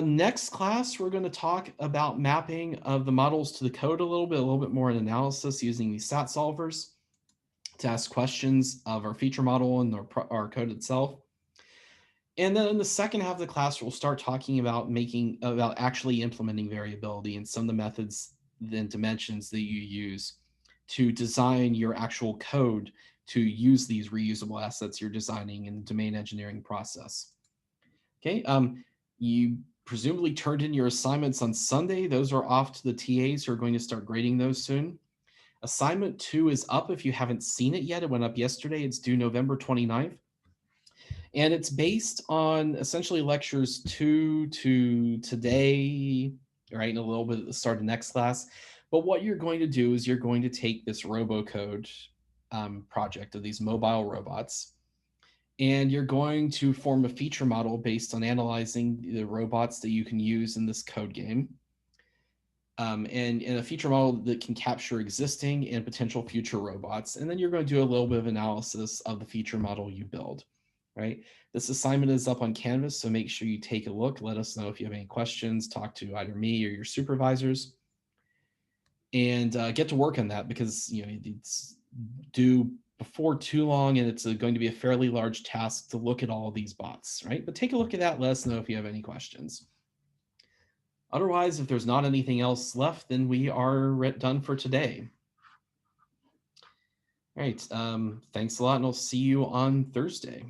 Next class, we're going to talk about mapping of the models to the code a little bit more in analysis using these stat solvers to ask questions of our feature model and our code itself. And then in the second half of the class, we'll start talking about actually implementing variability and some of the methods and dimensions that you use to design your actual code to use these reusable assets you're designing in the domain engineering process. Okay, you presumably turned in your assignments on Sunday. Those are off to the TAs who are going to start grading those soon. Assignment 2 is up if you haven't seen it yet. It went up yesterday. It's due November 29th. And it's based on essentially lectures 2 to today, right, and a little bit at the start of next class. But what you're going to do is you're going to take this RoboCode project of these mobile robots, and you're going to form a feature model based on analyzing the robots that you can use in this code game. And a feature model that can capture existing and potential future robots. And then you're going to do a little bit of analysis of the feature model you build, right? This assignment is up on Canvas, so make sure you take a look. Let us know if you have any questions. Talk to either me or your supervisors. And get to work on that, because it's due before too long, and it's going to be a fairly large task to look at all of these bots, right? But take a look at that. Let us know if you have any questions. Otherwise, if there's not anything else left, then we are done for today. All right. Thanks a lot, and I'll see you on Thursday.